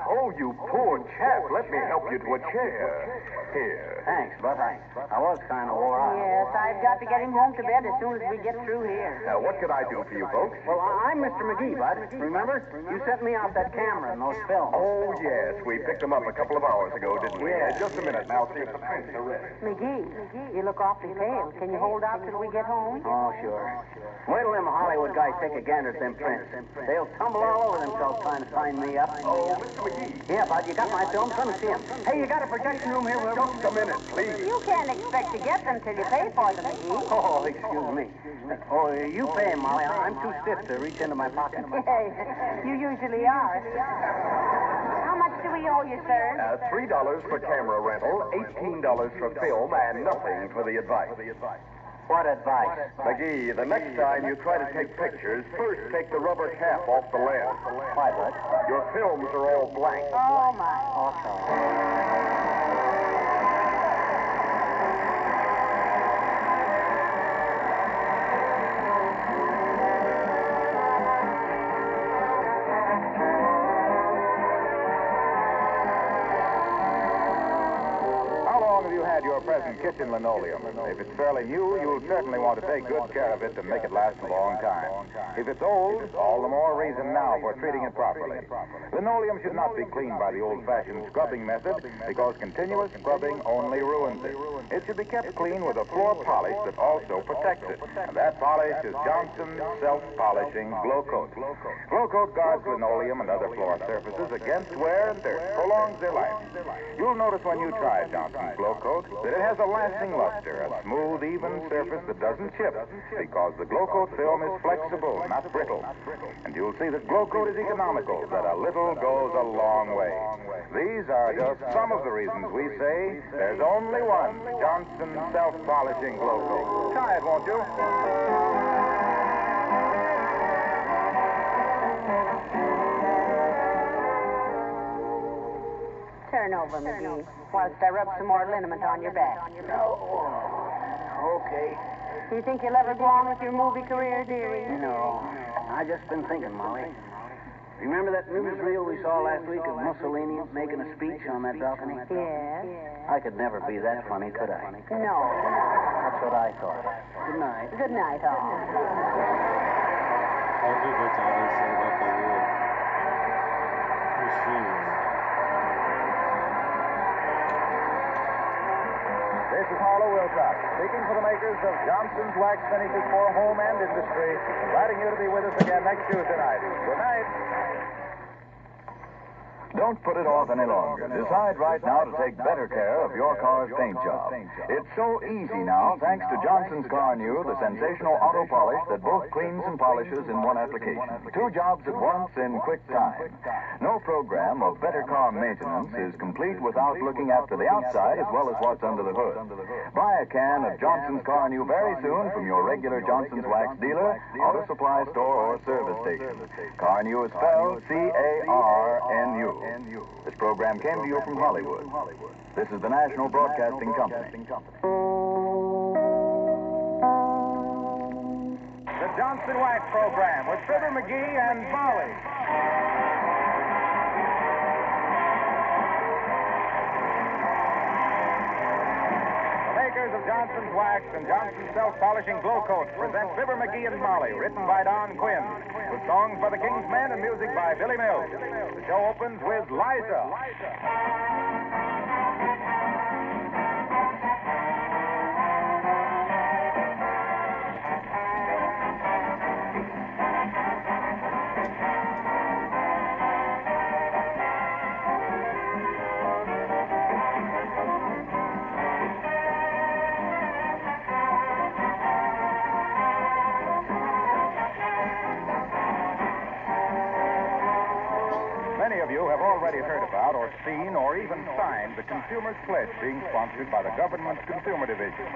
Oh, you poor chap. Let me help you to a chair. Here. Thanks, but I was kind of wore out. Yes, I've got to get him home to bed as soon as we get through here. Now, what can I do for you folks? Well, I'm Mr. McGee, Bud. Remember? You sent me out that camera and those films. Oh, yes. We picked them up a couple of hours ago, didn't we? Yeah. Just a minute, and I'll see if the prints are ready. McGee, you look awfully pale. Can you hold out till we get home? Oh, sure. Wait till them Hollywood guys take a gander at them prints. They'll tumble all over themselves trying trying to sign me up. Oh, Mr. McGee. Yeah, Bud, you got my films. Let me see them. Hey, you got a projection room here, Wilbur? Just a minute, please. You can't expect to get them till you pay for them, McGee. Oh, excuse me. Oh, you pay him, Molly. I'm too stiff to reach into my pocket. Hey, you usually are. How much do we owe you, sir? $3 for camera rental, $18 for film, and nothing for the advice. What advice? McGee, the next time you try to take pictures, first take the rubber cap off the lens. Why, Bud? Your films are all blank. Oh, my. Okay. Your present kitchen linoleum. If it's fairly new, you'll certainly want to take good care of it to make it last a long time. If it's old, all the more reason now for treating it properly. Linoleum should not be cleaned by the old-fashioned scrubbing method because continuous scrubbing only ruins it. It should be kept clean with a floor polish that also protects it. And that polish is Johnson's self-polishing Glow Coat. Glow Coat guards linoleum and other floor surfaces against wear and dirt, prolongs their life. You'll notice when you try Johnson's Glow Coat that it has a lasting luster, a smooth, even surface that doesn't chip, because the Glow Coat film is flexible, not brittle. And you'll see that Glow Coat is economical, that a little goes a long way. These are just some of the reasons we say there's only one Johnson self-polishing Glow Coat. Try it, won't you? Turn over, McGee, whilst I rub some more liniment on your back. No. Okay. Do you think you'll ever go on with your movie career, dearie? No. I just been thinking, Molly. Remember that newsreel we saw last week of Mussolini making a speech on that balcony? Yes. I could never be that funny, could I? No. That's what I thought. Good night. Good night, all. This is Harlow Wilcox, speaking for the makers of Johnson's Wax Finishes for Home and Industry, inviting you to be with us again next Tuesday night. Good night. Don't put it off any longer. Decide right now to take better care of your car's paint job. It's so easy now, thanks to Johnson's Car New, the sensational auto polish that both cleans and polishes in one application. 2 jobs at once in quick time. No program of better car maintenance is complete without looking after the outside as well as what's under the hood. Buy a can of Johnson's Car New very soon from your regular Johnson's Wax dealer, auto supply store, or service station. Car New is spelled C-A-R-N-U. This program came to you from Hollywood. This is the National Broadcasting Company. The Johnson Wax Program with Fibber McGee and Molly. The makers of Johnson's Wax and Johnson's Self-Polishing Glow Coat present Fibber McGee and Molly, written by Don Quinn, with songs by the King's Men and music by Billy Mills. The show opens with Liza. Many of you have already heard about or seen or even signed the Consumer's Pledge being sponsored by the government's Consumer Division.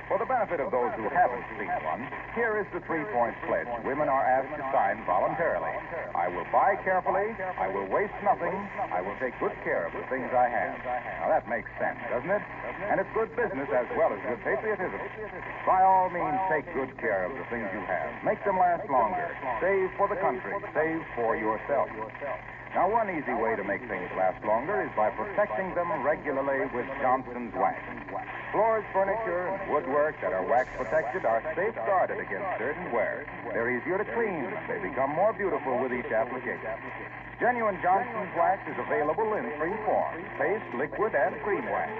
For the benefit of those who haven't seen one, here is the 3-point pledge women are asked to sign voluntarily. I will buy carefully, I will waste nothing, I will take good care of the things I have. Now that makes sense, doesn't it? And it's good business as well as good patriotism. By all means, take good care of the things you have. Make them last longer. Save for the country. Save for yourself. Now, one easy way to make things last longer is by protecting them regularly with Johnson's Wax. Floors, furniture, and woodwork that are wax protected are safeguarded against dirt and wear. They're easier to clean, and they become more beautiful with each application. Genuine Johnson's Wax is available in 3 forms: paste, liquid, and cream wax.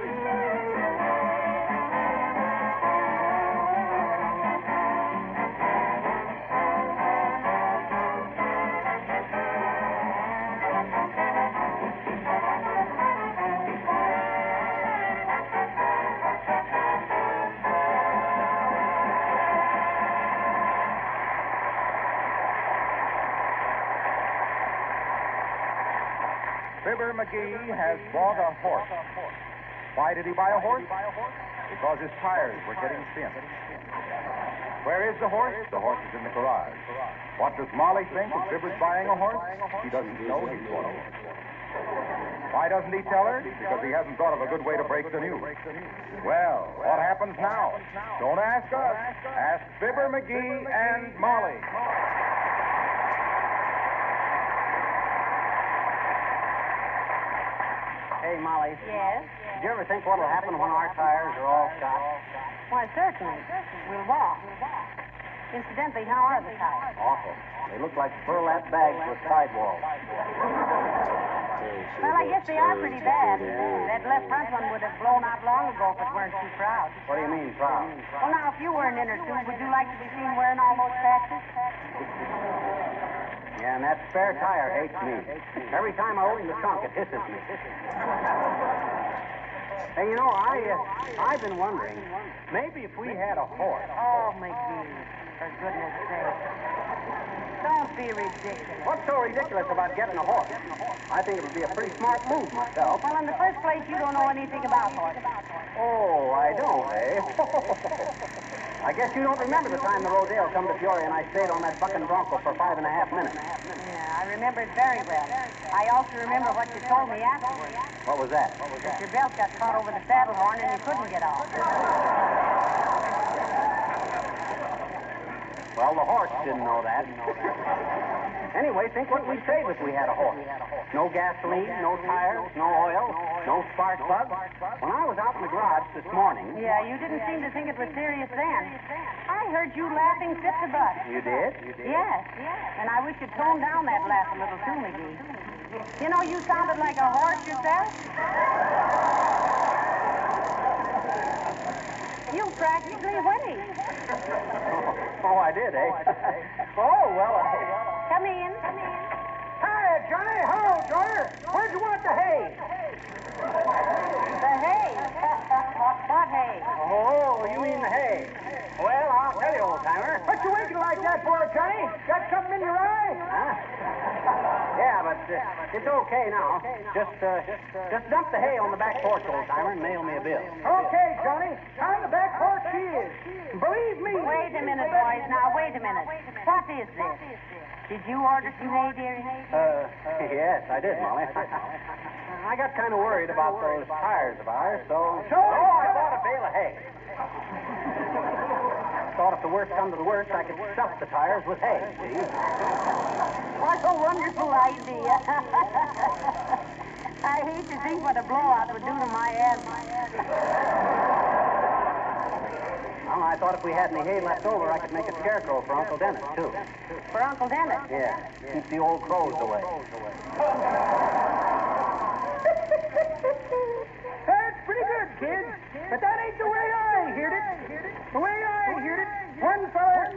Fibber McGee has bought a horse. Why did he buy a horse? Because his tires were getting thin. Where is the horse? The horse is in the garage. What does Molly think of Fibber's buying a horse? She doesn't know he's bought a horse. Why doesn't he tell her? Because he hasn't thought of a good way to break the news. Well, what happens now? Don't ask us. Ask Fibber McGee and Molly. Hey, Molly. Yes? Did you ever think what'll happen when our tires are all shot? Why, certainly. We'll walk. Incidentally, how are the tires? Awful. They look like burlap bags with sidewalls. Well, I guess they are pretty bad. That left front one would have blown out long ago if it weren't too proud. What do you mean, proud? Well, now, if you were an inner tube, would you like to be seen wearing all those patches? Yeah, and that spare tire hates me. Every time I open the trunk, it hisses me. Hey, you know, I've been wondering, maybe if we had a horse. Oh, McGee, for goodness sake. Don't be ridiculous. What's so ridiculous about getting a horse? I think it would be a pretty smart move myself. Well, in the first place, you don't know anything about horses. Oh, I don't, eh? I guess you don't remember the time the Rodale come to Peoria and I stayed on that bucking bronco for 5.5 minutes. Yeah, I remember it very well. I also remember what you told me afterwards. What was that? That your belt got caught over the saddle horn and you couldn't get off. Well, the horse didn't know that. Anyway, think what we'd save if we had a horse. No gasoline, no tires, no oil, no spark plugs. When I was out in the garage this morning... Yeah, you didn't seem to think it was serious then. I heard you laughing fit to butt. You did? Yes. And I wish you'd tone down that laugh a little too, McGee. You know, you sounded like a horse yourself. You practically whinnied. Oh, I did, eh? Oh, well, Come in. Hi, Johnny. Hello, Johnny. Where'd you want the hay? The hay. What hay? Oh, you mean the hay. Well, I'll tell you, old-timer. What you winking like that for, Johnny? Got something in your eye? Huh? Yeah, but it's okay now. Just dump the hay on the back porch, old-timer, and mail me a bill. Okay, Johnny. On the back porch she is. Believe me. Wait a minute, boys. Now, wait a minute. What is this? Did you order some hay, dearie? Yes, I did, Molly. I got kind of worried about those tires of ours, so I bought a bale of hay. Thought if the worst come to the worst, I could stuff the tires with hay, see? What a wonderful idea. I hate to think what a blowout would do to my asthma. Well, I thought if we had any hay left over, I could make a scarecrow for Uncle Dennis, too. For Uncle Dennis? Yeah, keep the old crows away. That's pretty good, kid. But that ain't the way I heard it. The way I heard it, one fella...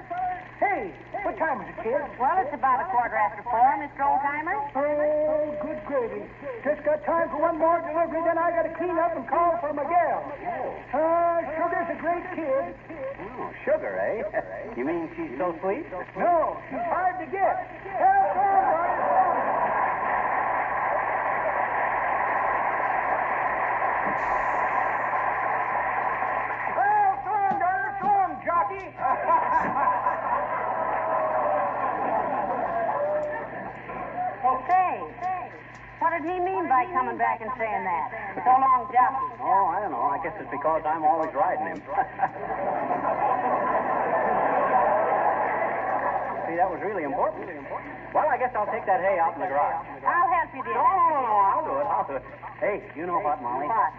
Hey, what time is it, kid? Well, it's about 4:15, Mr. Oldtimer. Oh, good gravy. Just got time for one more delivery, then I gotta clean up and call for Miguel. Sugar's a great kid. Oh, sugar, eh? You mean she's so sweet? No, she's hard to get. Well, so long, Brian. Well, so long, darling. So long, jockey. Say, what did he mean by coming back and saying that? So long, jockey. Oh, I don't know. I guess it's because I'm always riding him. See, that was really important. Well, I guess I'll take that hay out in the garage. I'll help you, dear. No, I'll do it. Hey, you know what, Molly? What?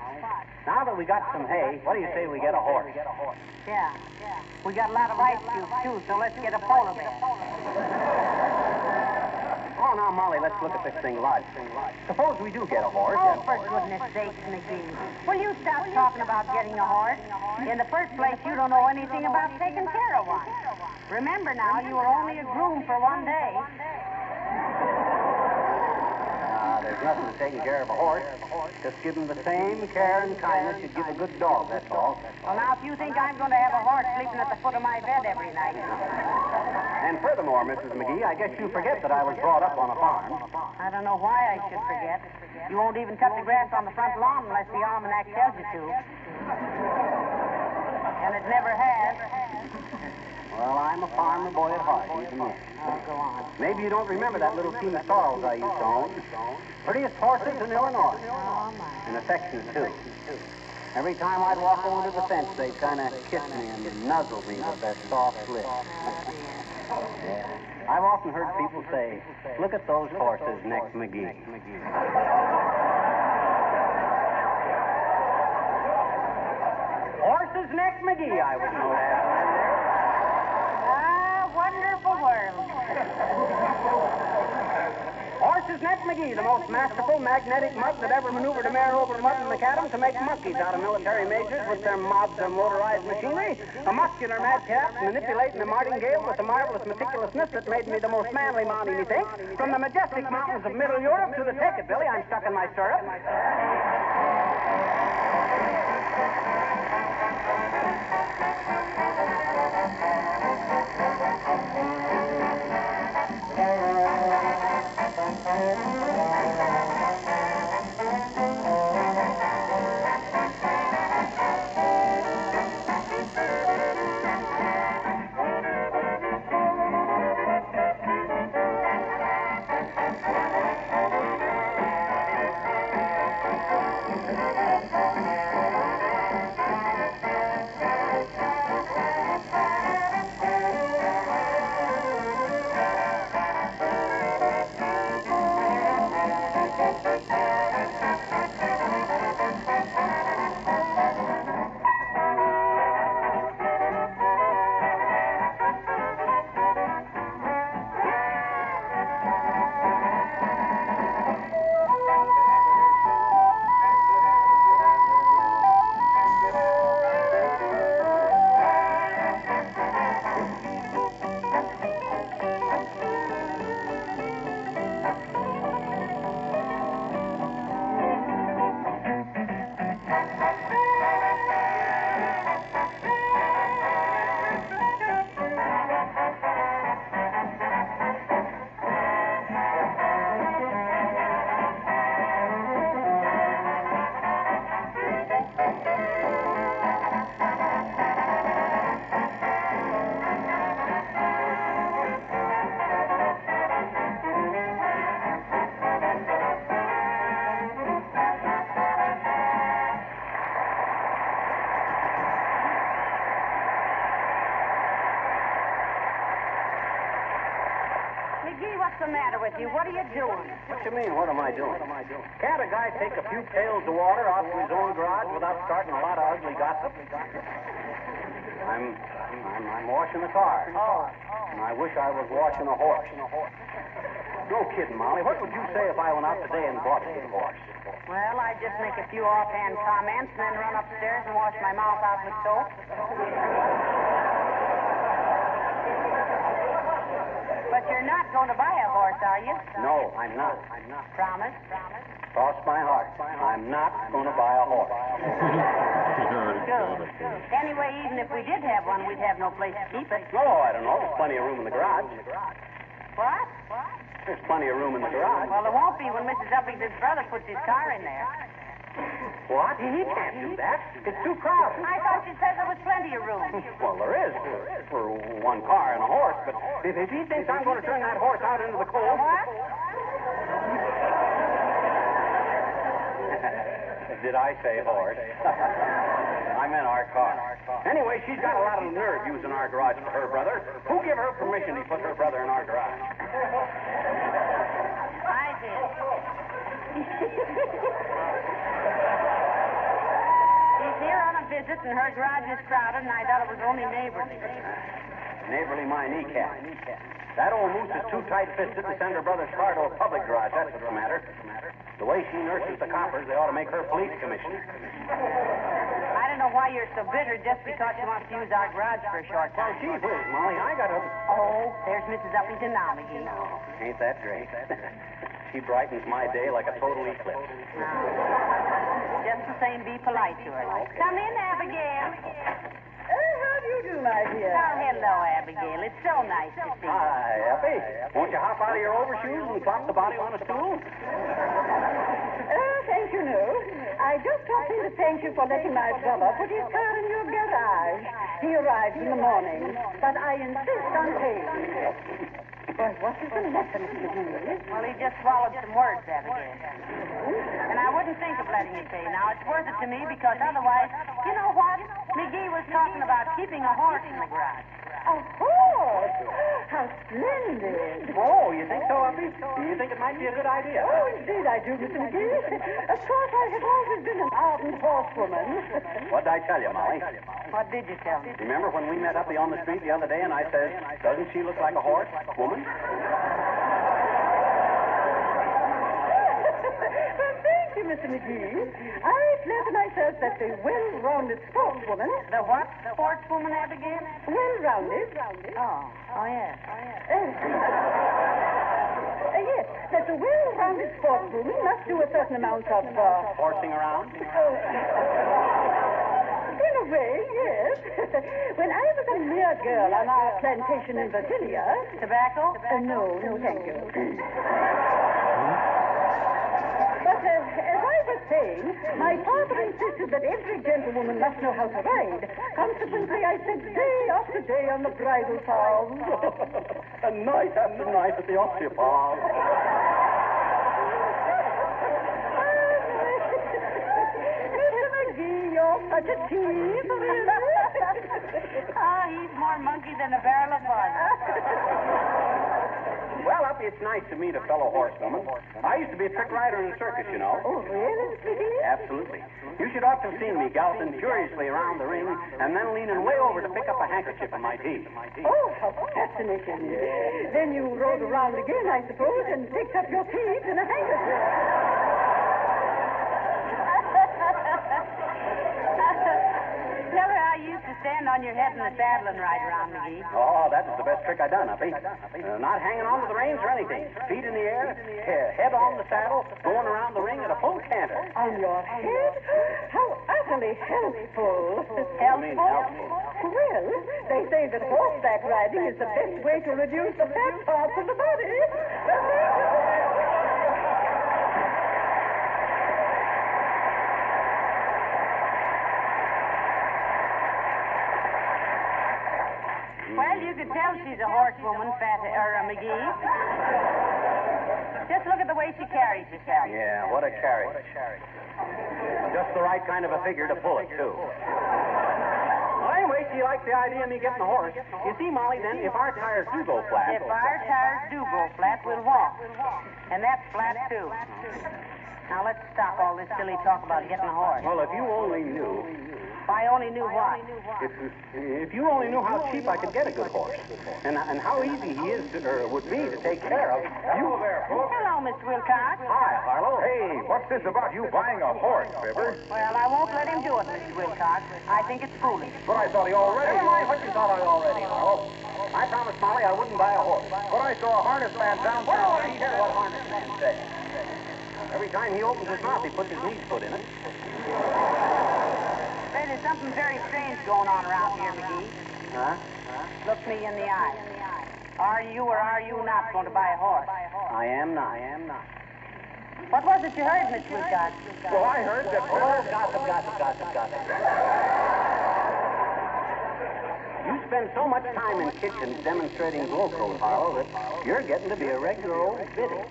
Now that we got some hay, what do you say we get a horse? Yeah. We got a lot of ice cubes, too, so let's get a polar bear. Oh, now, Molly, let's look at this thing logically. Suppose we do get a horse. Oh, for goodness sakes, McGee. Will you stop talking about getting a horse? In the first place, you don't know anything about taking care of one. Remember now, you were only a groom for one day. There's nothing to taking care of a horse. Just give him the same care and kindness you'd give a good dog, that's all. Well, now, if you think I'm going to have a horse sleeping at the foot of my bed every night. And furthermore, Mrs. McGee, I guess you forget that I was brought up on a farm. I don't know why I should forget. You won't even cut the grass on the front lawn unless the almanac tells you to. And it never has. Well, I'm a farmer boy at heart, even yet. Oh, go on. Maybe you don't remember that little team of sorrels I used to own. Prettiest horses in Illinois. Oh, my. And affectionate, too. Every time I'd walk over to the fence, they'd kind of kiss me and nuzzle me with their soft lips. Yeah. I've often heard people say, look at those horses next McGee. Horses next McGee, I would know that. Ah, wonderful world. Horses neck McGee, the most masterful magnetic mug that ever maneuvered a mare over mud and macadam to make monkeys out of military majors with their mobs and motorized machinery. A muscular madcap manipulating the martingale with a marvelous meticulousness that made me the most manly mountie, methinks. From the majestic mountains of Middle Europe to the Take It, Billy, I'm stuck in my stirrup. What's the matter with you? What are you doing? What you mean, what am I doing? Can't a guy take a few pails of water out to his own garage without starting a lot of ugly gossip? I'm washing the car. Oh. And I wish I was washing a horse. No kidding, Molly. What would you say if I went out today and bought a good horse? Well, I'd just make a few offhand comments and then run upstairs and wash my mouth out with soap. But you're not going to buy a horse, are you? No, I'm not. Promise? Cross my heart. I'm not going to buy a horse. Good. Anyway, even if we did have one, we'd have no place to keep it. Oh, I don't know. There's plenty of room in the garage. What? There's plenty of room in the garage. Well, there won't be when Mrs. Uppington's brother puts his car in there. What? He can't do that. It's too crowded. I thought you said there was plenty of room. Well, there is for one car and a horse, but if he thinks I'm going to turn that horse out into the cold... What? Did I say horse? I meant our car. Anyway, she's got a lot of nerve using our garage for her brother. Who gave her permission to put her brother in our garage? I did. He's here on a visit, and her garage is crowded, and I thought it was only neighborly. Neighborly my kneecap. That old moose is too tight-fisted to send her brother's car to a public garage. That's what's the matter. The way she nurses the coppers, they ought to make her police commissioner. I don't know why you're so bitter just because she wants to use our garage for a short Well, time. gee whiz, Molly, I got a... Oh, there's Mrs. Uppington now, McGee. Oh, ain't that great? She brightens my day like a total eclipse. Just the same, be polite to her. Okay. Come in, Abigail. How do you do, my dear? Oh, hello, Abigail. It's so nice to see you. Hi, Effie. Won't you hop out of your overshoes and plop the body on a stool? Thank you, no. I just dropped in to thank you for letting my brother put his car in your garage. He arrives in the morning, but I insist on paying. Well, what is the matter, Mr. McGee? Well, he just swallowed some words, Abigail. And I wouldn't think of letting you pay. Now, it's worth it to me because otherwise, you know what? McGee was talking about keeping a horse in the garage. A horse? How splendid. Oh, you think so, Effie? Do you think it might be a good idea? Oh, indeed I do, Mr. McGee. Of course, I have always been an ardent horsewoman. What'd I tell you, Molly? What did you tell me? Remember when we met up on the street the other day and I said, doesn't she look like a horse, woman? Well, thank you, Mr. McGee. I flatter myself that the well-rounded sportswoman... The what? Sportswoman, Abigail? Well-rounded. Oh, yes. Yes, that the well-rounded sportswoman must do a certain amount of... Horsing around? In a way, yes. When I was a mere girl on our plantation in Virginia... Tobacco? No, thank you. But as I was saying, my father insisted that every gentlewoman must know how to ride. Consequently, I spent day after day on the bridle paths. And night after night at the osteopath. Mr. McGee, you're such a tease, really. He's more monkey than a barrel of fun. Well, Uppy, it's nice to meet a fellow horsewoman. I used to be a trick rider in a circus, you know. Oh, really, Mr. McGee? Absolutely. You should ought to have seen me galloping furiously around the ring and then leaning way over to pick up a handkerchief in my teeth. Oh, how fascinating. Then you rode around again, I suppose, and picked up your teeth in a handkerchief. Tell her how you used to stand on your head in the saddle and ride around, McGee. Oh, that was the best trick I done, Uppy. Not hanging on to the reins or anything. Feet in the air, head on the saddle, going around the ring at a full canter. On your head? How utterly healthful. Healthful? Well, they say that horseback riding is the best way to reduce the fat parts of the body. Well, you could tell she's a horsewoman, McGee. Just look at the way she carries herself. Yeah, what a carry. Just the right kind of a figure to pull it, too. Well, anyway, she likes the idea of me getting a horse. You see, Molly, then, if our tires do go flat... If our tires do go flat, we'll walk. And that's flat, too. Now, let's stop all this silly talk about getting a horse. Well, if you only knew... If I only knew what? If you only knew how cheap I could get a good horse, and how easy he is would be to take care of. You there, folks? Hello, Mr. Wilcox. Hi, Harlow. Hey, what's this about you buying a horse, Fibber? Well, I won't let him do it, Mr. Wilcox. I think it's foolish. But I thought he already... Never mind what you thought I already, Harlow. I promised Molly I wouldn't buy a horse. But I saw a harness man downtown. Well, I hear what harness man says. Every time he opens his mouth, he puts his knees foot in it. There's something very strange going on around here, McGee. Huh? Look me in the eye. Are you or are you not going to buy a horse? I am not. What was it you heard, Mr. Wilcox? Well, I heard that... Oh, gossip. You spend so much time in kitchens demonstrating glow coat, Harlow, that you're getting to be a regular old biddy.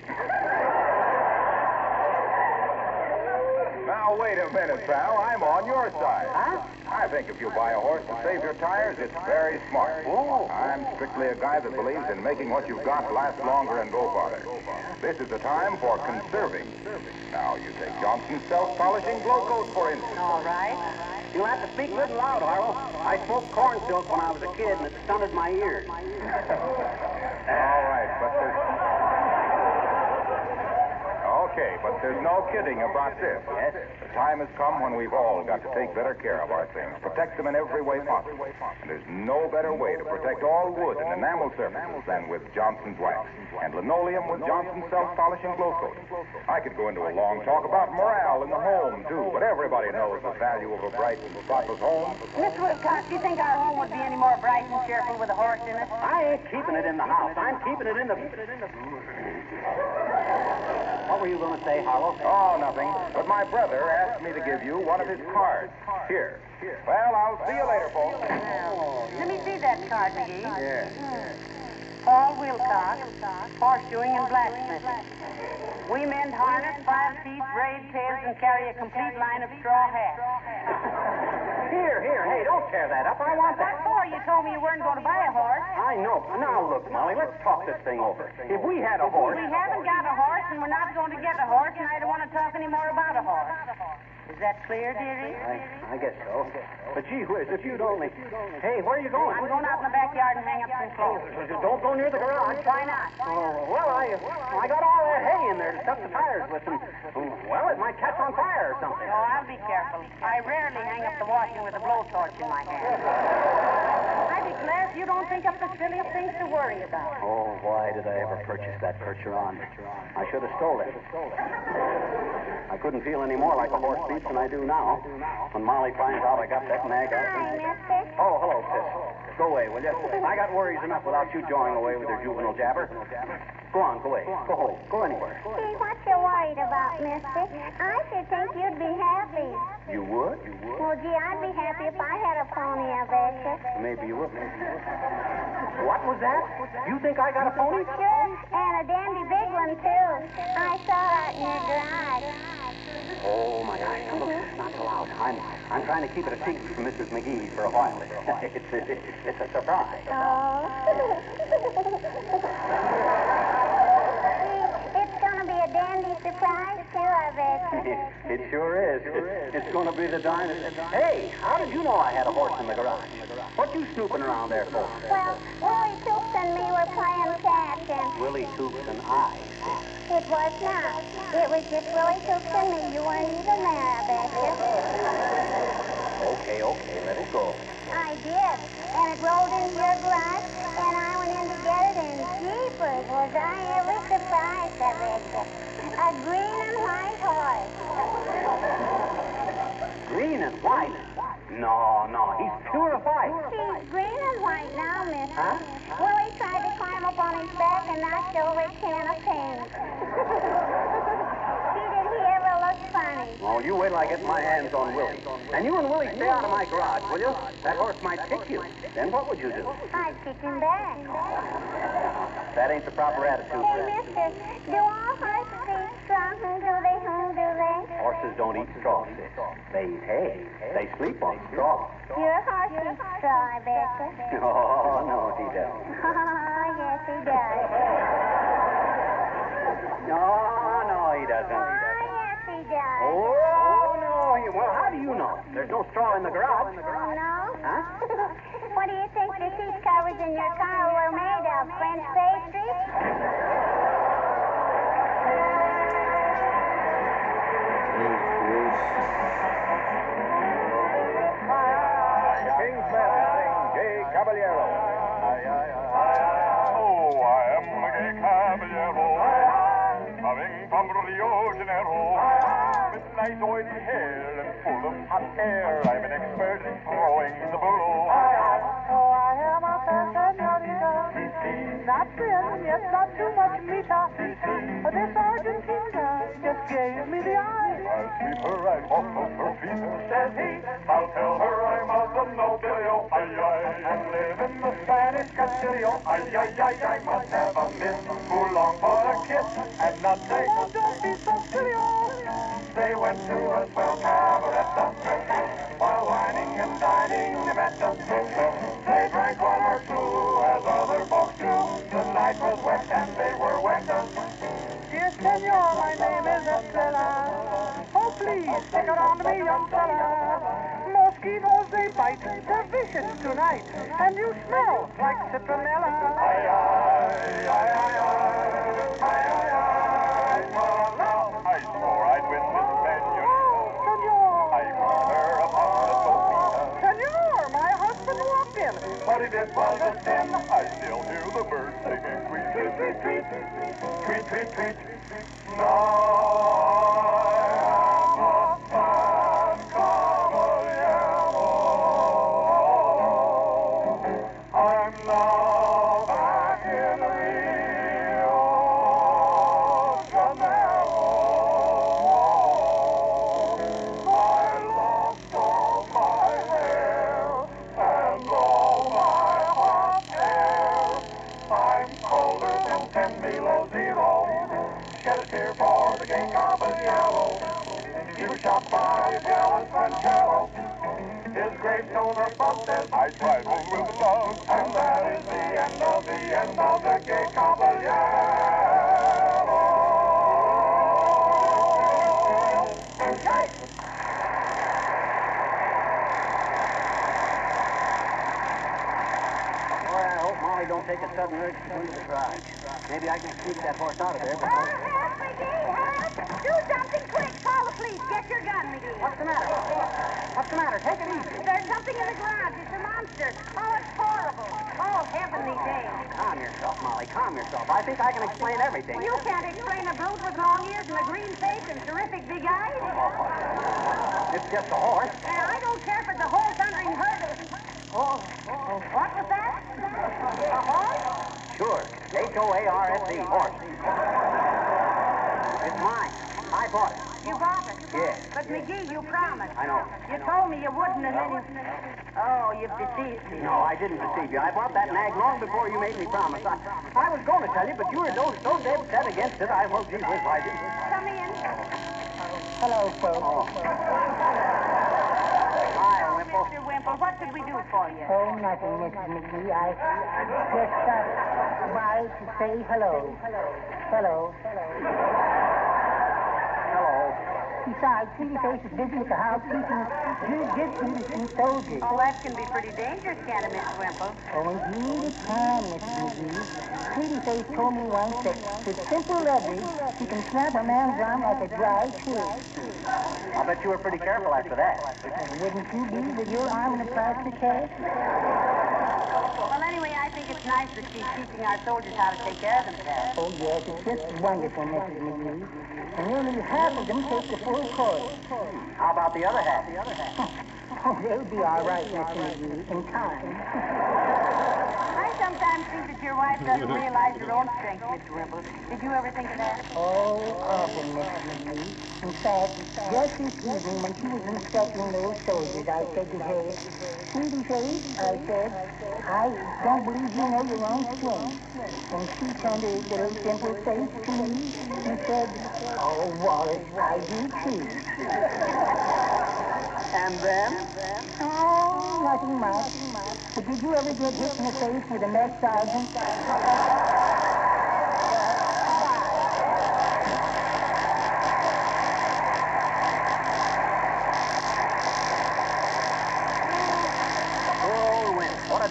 Now, wait a minute, pal. I'm on your side. Huh? I think if you buy a horse to save your tires, it's very smart. Oh. I'm strictly a guy that believes in making what you've got last longer and go farther. This is the time for conserving. Now, you take Johnson's self-polishing glow coat, for instance. All right. You'll have to speak good and loud, Harlow. I smoked corn silk when I was a kid, and it stunted my ears. All right, but there's... okay, but there's no kidding about this. Yes? The time has come when we've all got to take better care of our things, protect them in every way possible. And there's no better way to protect all wood and enamel surfaces than with Johnson's wax and linoleum with Johnson's self-polishing glow coat. I could go into a long talk about morale in the home, too, but everybody knows the value of a bright and spotless home. Miss Woodcock, do you think our home would be any more bright and cheerful with a horse in it? I ain't keeping it in the house. I'm keeping it in the... What were you going to say, Harlow? Oh, nothing. But my brother asked me to give you one of his cards. Here. Well, I'll see you later, folks. Let me see that card, McGee. Yes. Paul Wilcox, horseshoeing and blacksmithing. We mend harness, 5 teeth, braid tails, and carry a complete line of straw hats. Here, hey, don't tear that up. I want that. Before you told me you weren't going to buy a horse. I know. Now, look, Molly, let's talk this thing over. If we had a horse... We haven't got a horse, and we're not going to get a horse, and I don't want to talk any more about a horse. Is that clear, dearie? I guess so. But gee whiz, if you'd only... Hey, where are you going? I'm going out in the backyard and hang up some clothes. Don't go near the garage. Why not? Oh, well, I got all that hay in there to stuff the tires with, and, well, it might catch on fire or something. Oh, I'll be careful. I rarely hang up the washing with a blowtorch in my hand. I declare, if you don't think of the silliest things to worry about. Oh, why did I ever purchase that Percheron? I should have stole it. I couldn't feel any more like a horse thief than I do now. When Molly finds out I got that nag out. Hi, mister. Oh, hello, sis. Go away, will you? I got worries enough without you jawing away with your juvenile jabber. Go on, go away. Go home. Go anywhere. See, what you worried about, mister? I should think you'd be happy. You would? Well, gee, I'd be happy if I had a pony, I betcha. Maybe you would. What was that? You think I got a pony? Sure, and a dandy big one, too. I saw that in your garage. Oh, my gosh. Now, look, not so loud. I'm trying to keep it a secret from Mrs. McGee for a while. It's a surprise. Oh. It's going to be a dandy surprise, too, I bet. It sure is. It's going to be the darnest. Hey, how did you know I had a horse in the garage? What you snooping around there for? Well, Willie Toops and me were playing catch, and... Willie Toops and I. It was not. It was just Willie Toops and me. You weren't even there, I betcha. Okay, let it go. I did. And it rolled into your garage, and I went in to get it, and jeepers, was I ever surprised, I betcha. A green and white horse. Green and white? No, he's pure white. He's green and white now, mister. Huh? Willie tried to climb up on his back and knocked over a can of paint. Did he ever look funny? Oh, you wait till I get my hands on Willie. And you and Willie stay out of my garage, will you? That horse might kick you. Then what would you do? I'd kick him back. That ain't the proper attitude, Hey, friend. mister, do all horses eat straw? Who do they? Horses don't eat straw, sis. They eat hay. They sleep on straw. Your horse eats straw, I betcha. Oh, no, he doesn't. Oh, yes, he does. No, he doesn't. Oh, yes, he does. Oh, no. Well, how do you know? There's no straw in the garage. Oh, no? Huh? What do you think the seat covers in your car were made of? French pastry? Caballero. Oh, I am a gay caballero, coming from Rio Janeiro. With nice oily hair and full of hot air, I'm an expert in throwing the burro. Oh, I am a senorita, not thin, yet not too much meat. This Argentina just gave me the eye. I'll sweep her right off of her feet, says he. I'll tell her I'm of the nobilio, and live in the Spanish Castillo. I must have a miss who long for a kiss, and not say, Oh, don't be so silly. they went to a swell cabaret, while whining and dining they met us. They drank one or two, as other folks do. The night was wet and they were wet. Dear senor, my name is Estella. Oh, please, take it on me, young fella. Mosquitoes, they bite. They're vicious tonight. And you smell like citronella. I in. What he did was a sin. I still hear the birds singing, tweet, tweet, tweet, tweet, tweet, tweet, tweet. Now I am a fat caballero. I'm now back in Rio Janeiro. I lost all my hair and all my hot air. I'm colder than 10 below zero. Shed a tear for the gay caballero. He was shot by a gallant ranchero. His gravestone are busted. I trifled with love, and that is the end of the gay caballero. Boy, I hope Molly don't take a sudden urge to go into the garage. Maybe I can sneak that horse out of there before... Help, McGee, help! Do something quick! Call the police! Get your gun, McGee! What's the matter? What's the matter? Take it easy. There's something in the garage. It's a monster. Oh, it's horrible. Oh, heavenly days. Calm yourself, Molly. Calm yourself. I think I can explain everything. You can't explain a brute with long ears and a green face and terrific big eyes. It's just a horse. And I don't care if it's a whole thundering herd of... Oh, what was that? A horse? Sure. H-O-A-R-S-E. Horse. It's mine. I bought it. You bought it? Yes. But, McGee, you promised. I know. You told me you wouldn't, and then you... Oh, you've deceived me. No, I didn't deceive you. I bought that nag long before you made me promise. I was going to tell you, but you were so dead set against it, I will gee whiz, I didn't. Come in. Hello, folks. Oh. Hi, Wimple. Mr. Wimple, what could we do for you? Oh, nothing, Mrs. McGee. I just stopped by to say hello. Hello. Besides, Sweetie Face is busy at the house teaching jujitsu to some soldiers. Oh, that can be pretty dangerous, can't it, Miss Wimple? Oh, indeed it can, Mrs. McGee. Sweetie Face told me once that with simple leverage, she can snap a man's arm like a dry twig. I'll bet you were pretty careful after that. Wouldn't you be with your arm in a plastic cast? Well, anyway, I think it's nice that she's teaching our soldiers how to take care of themselves. Oh, yes, it's just wonderful, Mrs. McGee. And nearly half of them take the full course. How about the other half? Oh, they'll be all right, Mr. McGee, in time. I sometimes think that your wife doesn't realize her own strength, Mr. Wimple. Did you ever think of that? Oh, often, Mrs. McGee. In fact, just this evening when she was instructing those soldiers, I said to her, Sweetie Face, I said, I don't believe you know your own strength. And she turned her little simple face to me and said, oh, Wallace, I do too. And then? Oh, nothing much. But did you ever get hit in the face with a mess sergeant?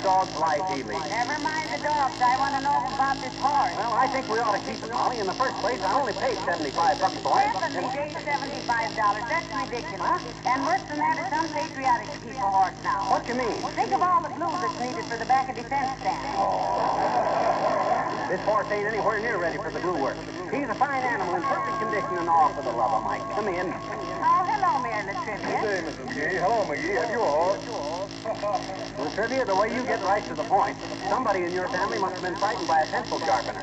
Dog's life he leads. Never mind the dogs. I want to know about this horse. Well, I think we ought to keep it, Molly. In the first place, I only paid $75 for it. Definitely paid $75. That's ridiculous. And worse than that, it's unpatriotic to keep a horse now. What do you mean? Think of all the glue that's needed for the back of defense stand. This horse ain't anywhere near ready for the glue work. He's a fine animal in perfect condition and all, for the love of Mike. Come in. Oh, hello, Mayor Latrivia. Good day, Mrs. McGee. Hello, McGee. Have you a horse? Latrivia, the way you get right to the point, somebody in your family must have been frightened by a pencil sharpener.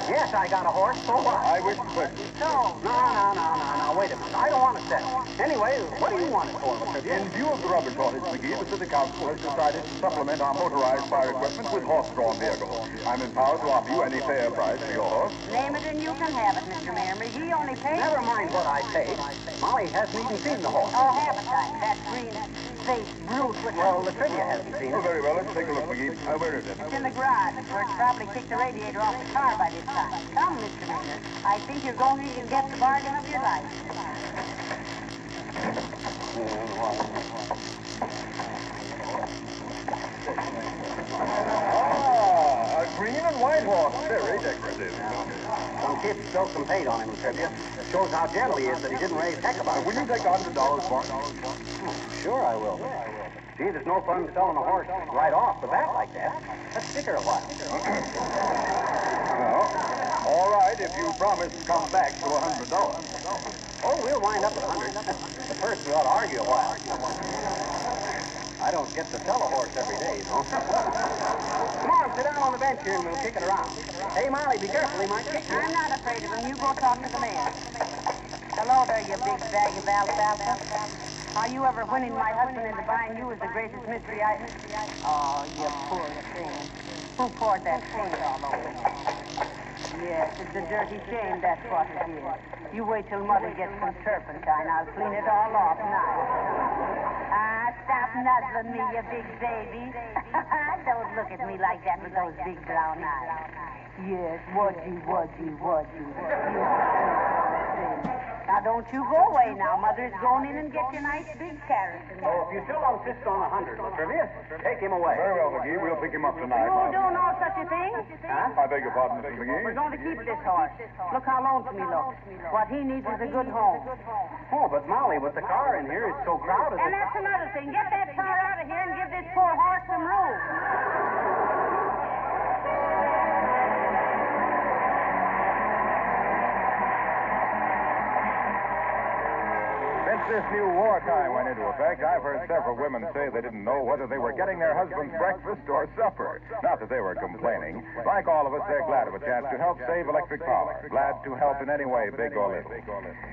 Yes, I got a horse, so what? I wish to question. No, wait a minute. I don't want to settle. Anyway, what do you want it for, Latrivia? In view of the rubber shortage, McGee, the City Council has decided to supplement our motorized fire equipment with horse-drawn vehicles. I'm empowered to offer you any fair price for your horse. Name it and you can have it, Mr. Mayor. McGee only paid... Never mind what I paid. Molly hasn't even seen the horse. Oh, haven't I? That green-faced brute with... Well, Latrivia hasn't seen Oh, it. very well. Let's take a look, McGee. Where is it? It's in the garage, where it's probably kicked the radiator off the car by this time. Come, Mr. Mayor. I think you're going to get the bargain of your life. Ah, a green and white horse. Very decorative. Some kid spilled some paint on him, Latrivia. Shows how gentle he is that he didn't raise heck about it. Will you take $100 for it? Sure I will. Gee, there's no fun selling a horse right off the bat like that. Let's stick her a while. Well, all right, if you promise to come back to $100. Oh, we'll wind up at 100. But first, we ought to argue a while. I don't get to sell a horse every day, you know. Come on, sit down on the bench here and we'll kick it around. Hey, Molly, be careful. He might kick you. I'm not afraid of him. You go talk to the man. Hello there, you big bag of alfalfa. How you ever winning my husband into buying you is the greatest mystery I... Oh, you poor thing. Who poured that paint all over you? Yes, it's a dirty shame, that's what it is. You wait till Mother gets some turpentine. I'll clean it all off now. Stop nuzzling me, you big baby. Don't look at me like that with those big brown eyes. Yes, would you. Now, don't you go away now. Mother's going in and get your nice big carrot. Oh, if you still insist on 100, Latrivia, take him away. Very well, McGee. We'll pick him up tonight. You do no such a thing? Huh? I beg your pardon, Mr. McGee. We're going to keep this horse. Look how lonesome he looks. What he needs is a good home. Oh, but Molly, with the car in here, it's so crowded. And that's another thing. Get that car out of here and give this poor horse some room. Since this new war time went into effect, I've heard several women say they didn't know whether they were getting their husband's breakfast or supper. Not that they were complaining. Like all of us, they're glad of a chance to help save electric power. Glad to help in any way, big or little.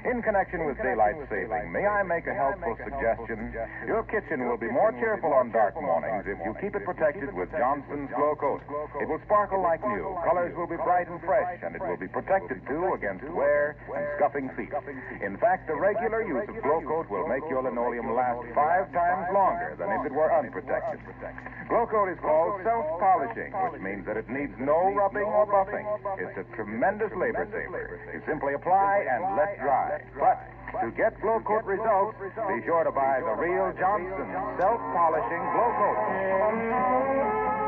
In connection with daylight saving, may I make a helpful suggestion? Your kitchen will be more cheerful on dark mornings if you keep it protected with Johnson's Glow Coat. It will sparkle like new. Colors will be bright and fresh, and it will be protected, too, against wear and scuffing feet. In fact, the regular use of Glow Coat will make your linoleum last 5 times longer than if it were unprotected. Glow Coat is called self-polishing, which means that it needs no rubbing or buffing. It's a tremendous labor saver. You simply apply and let dry. But to get Glow Coat results, be sure to buy the real Johnson self-polishing Glow Coat.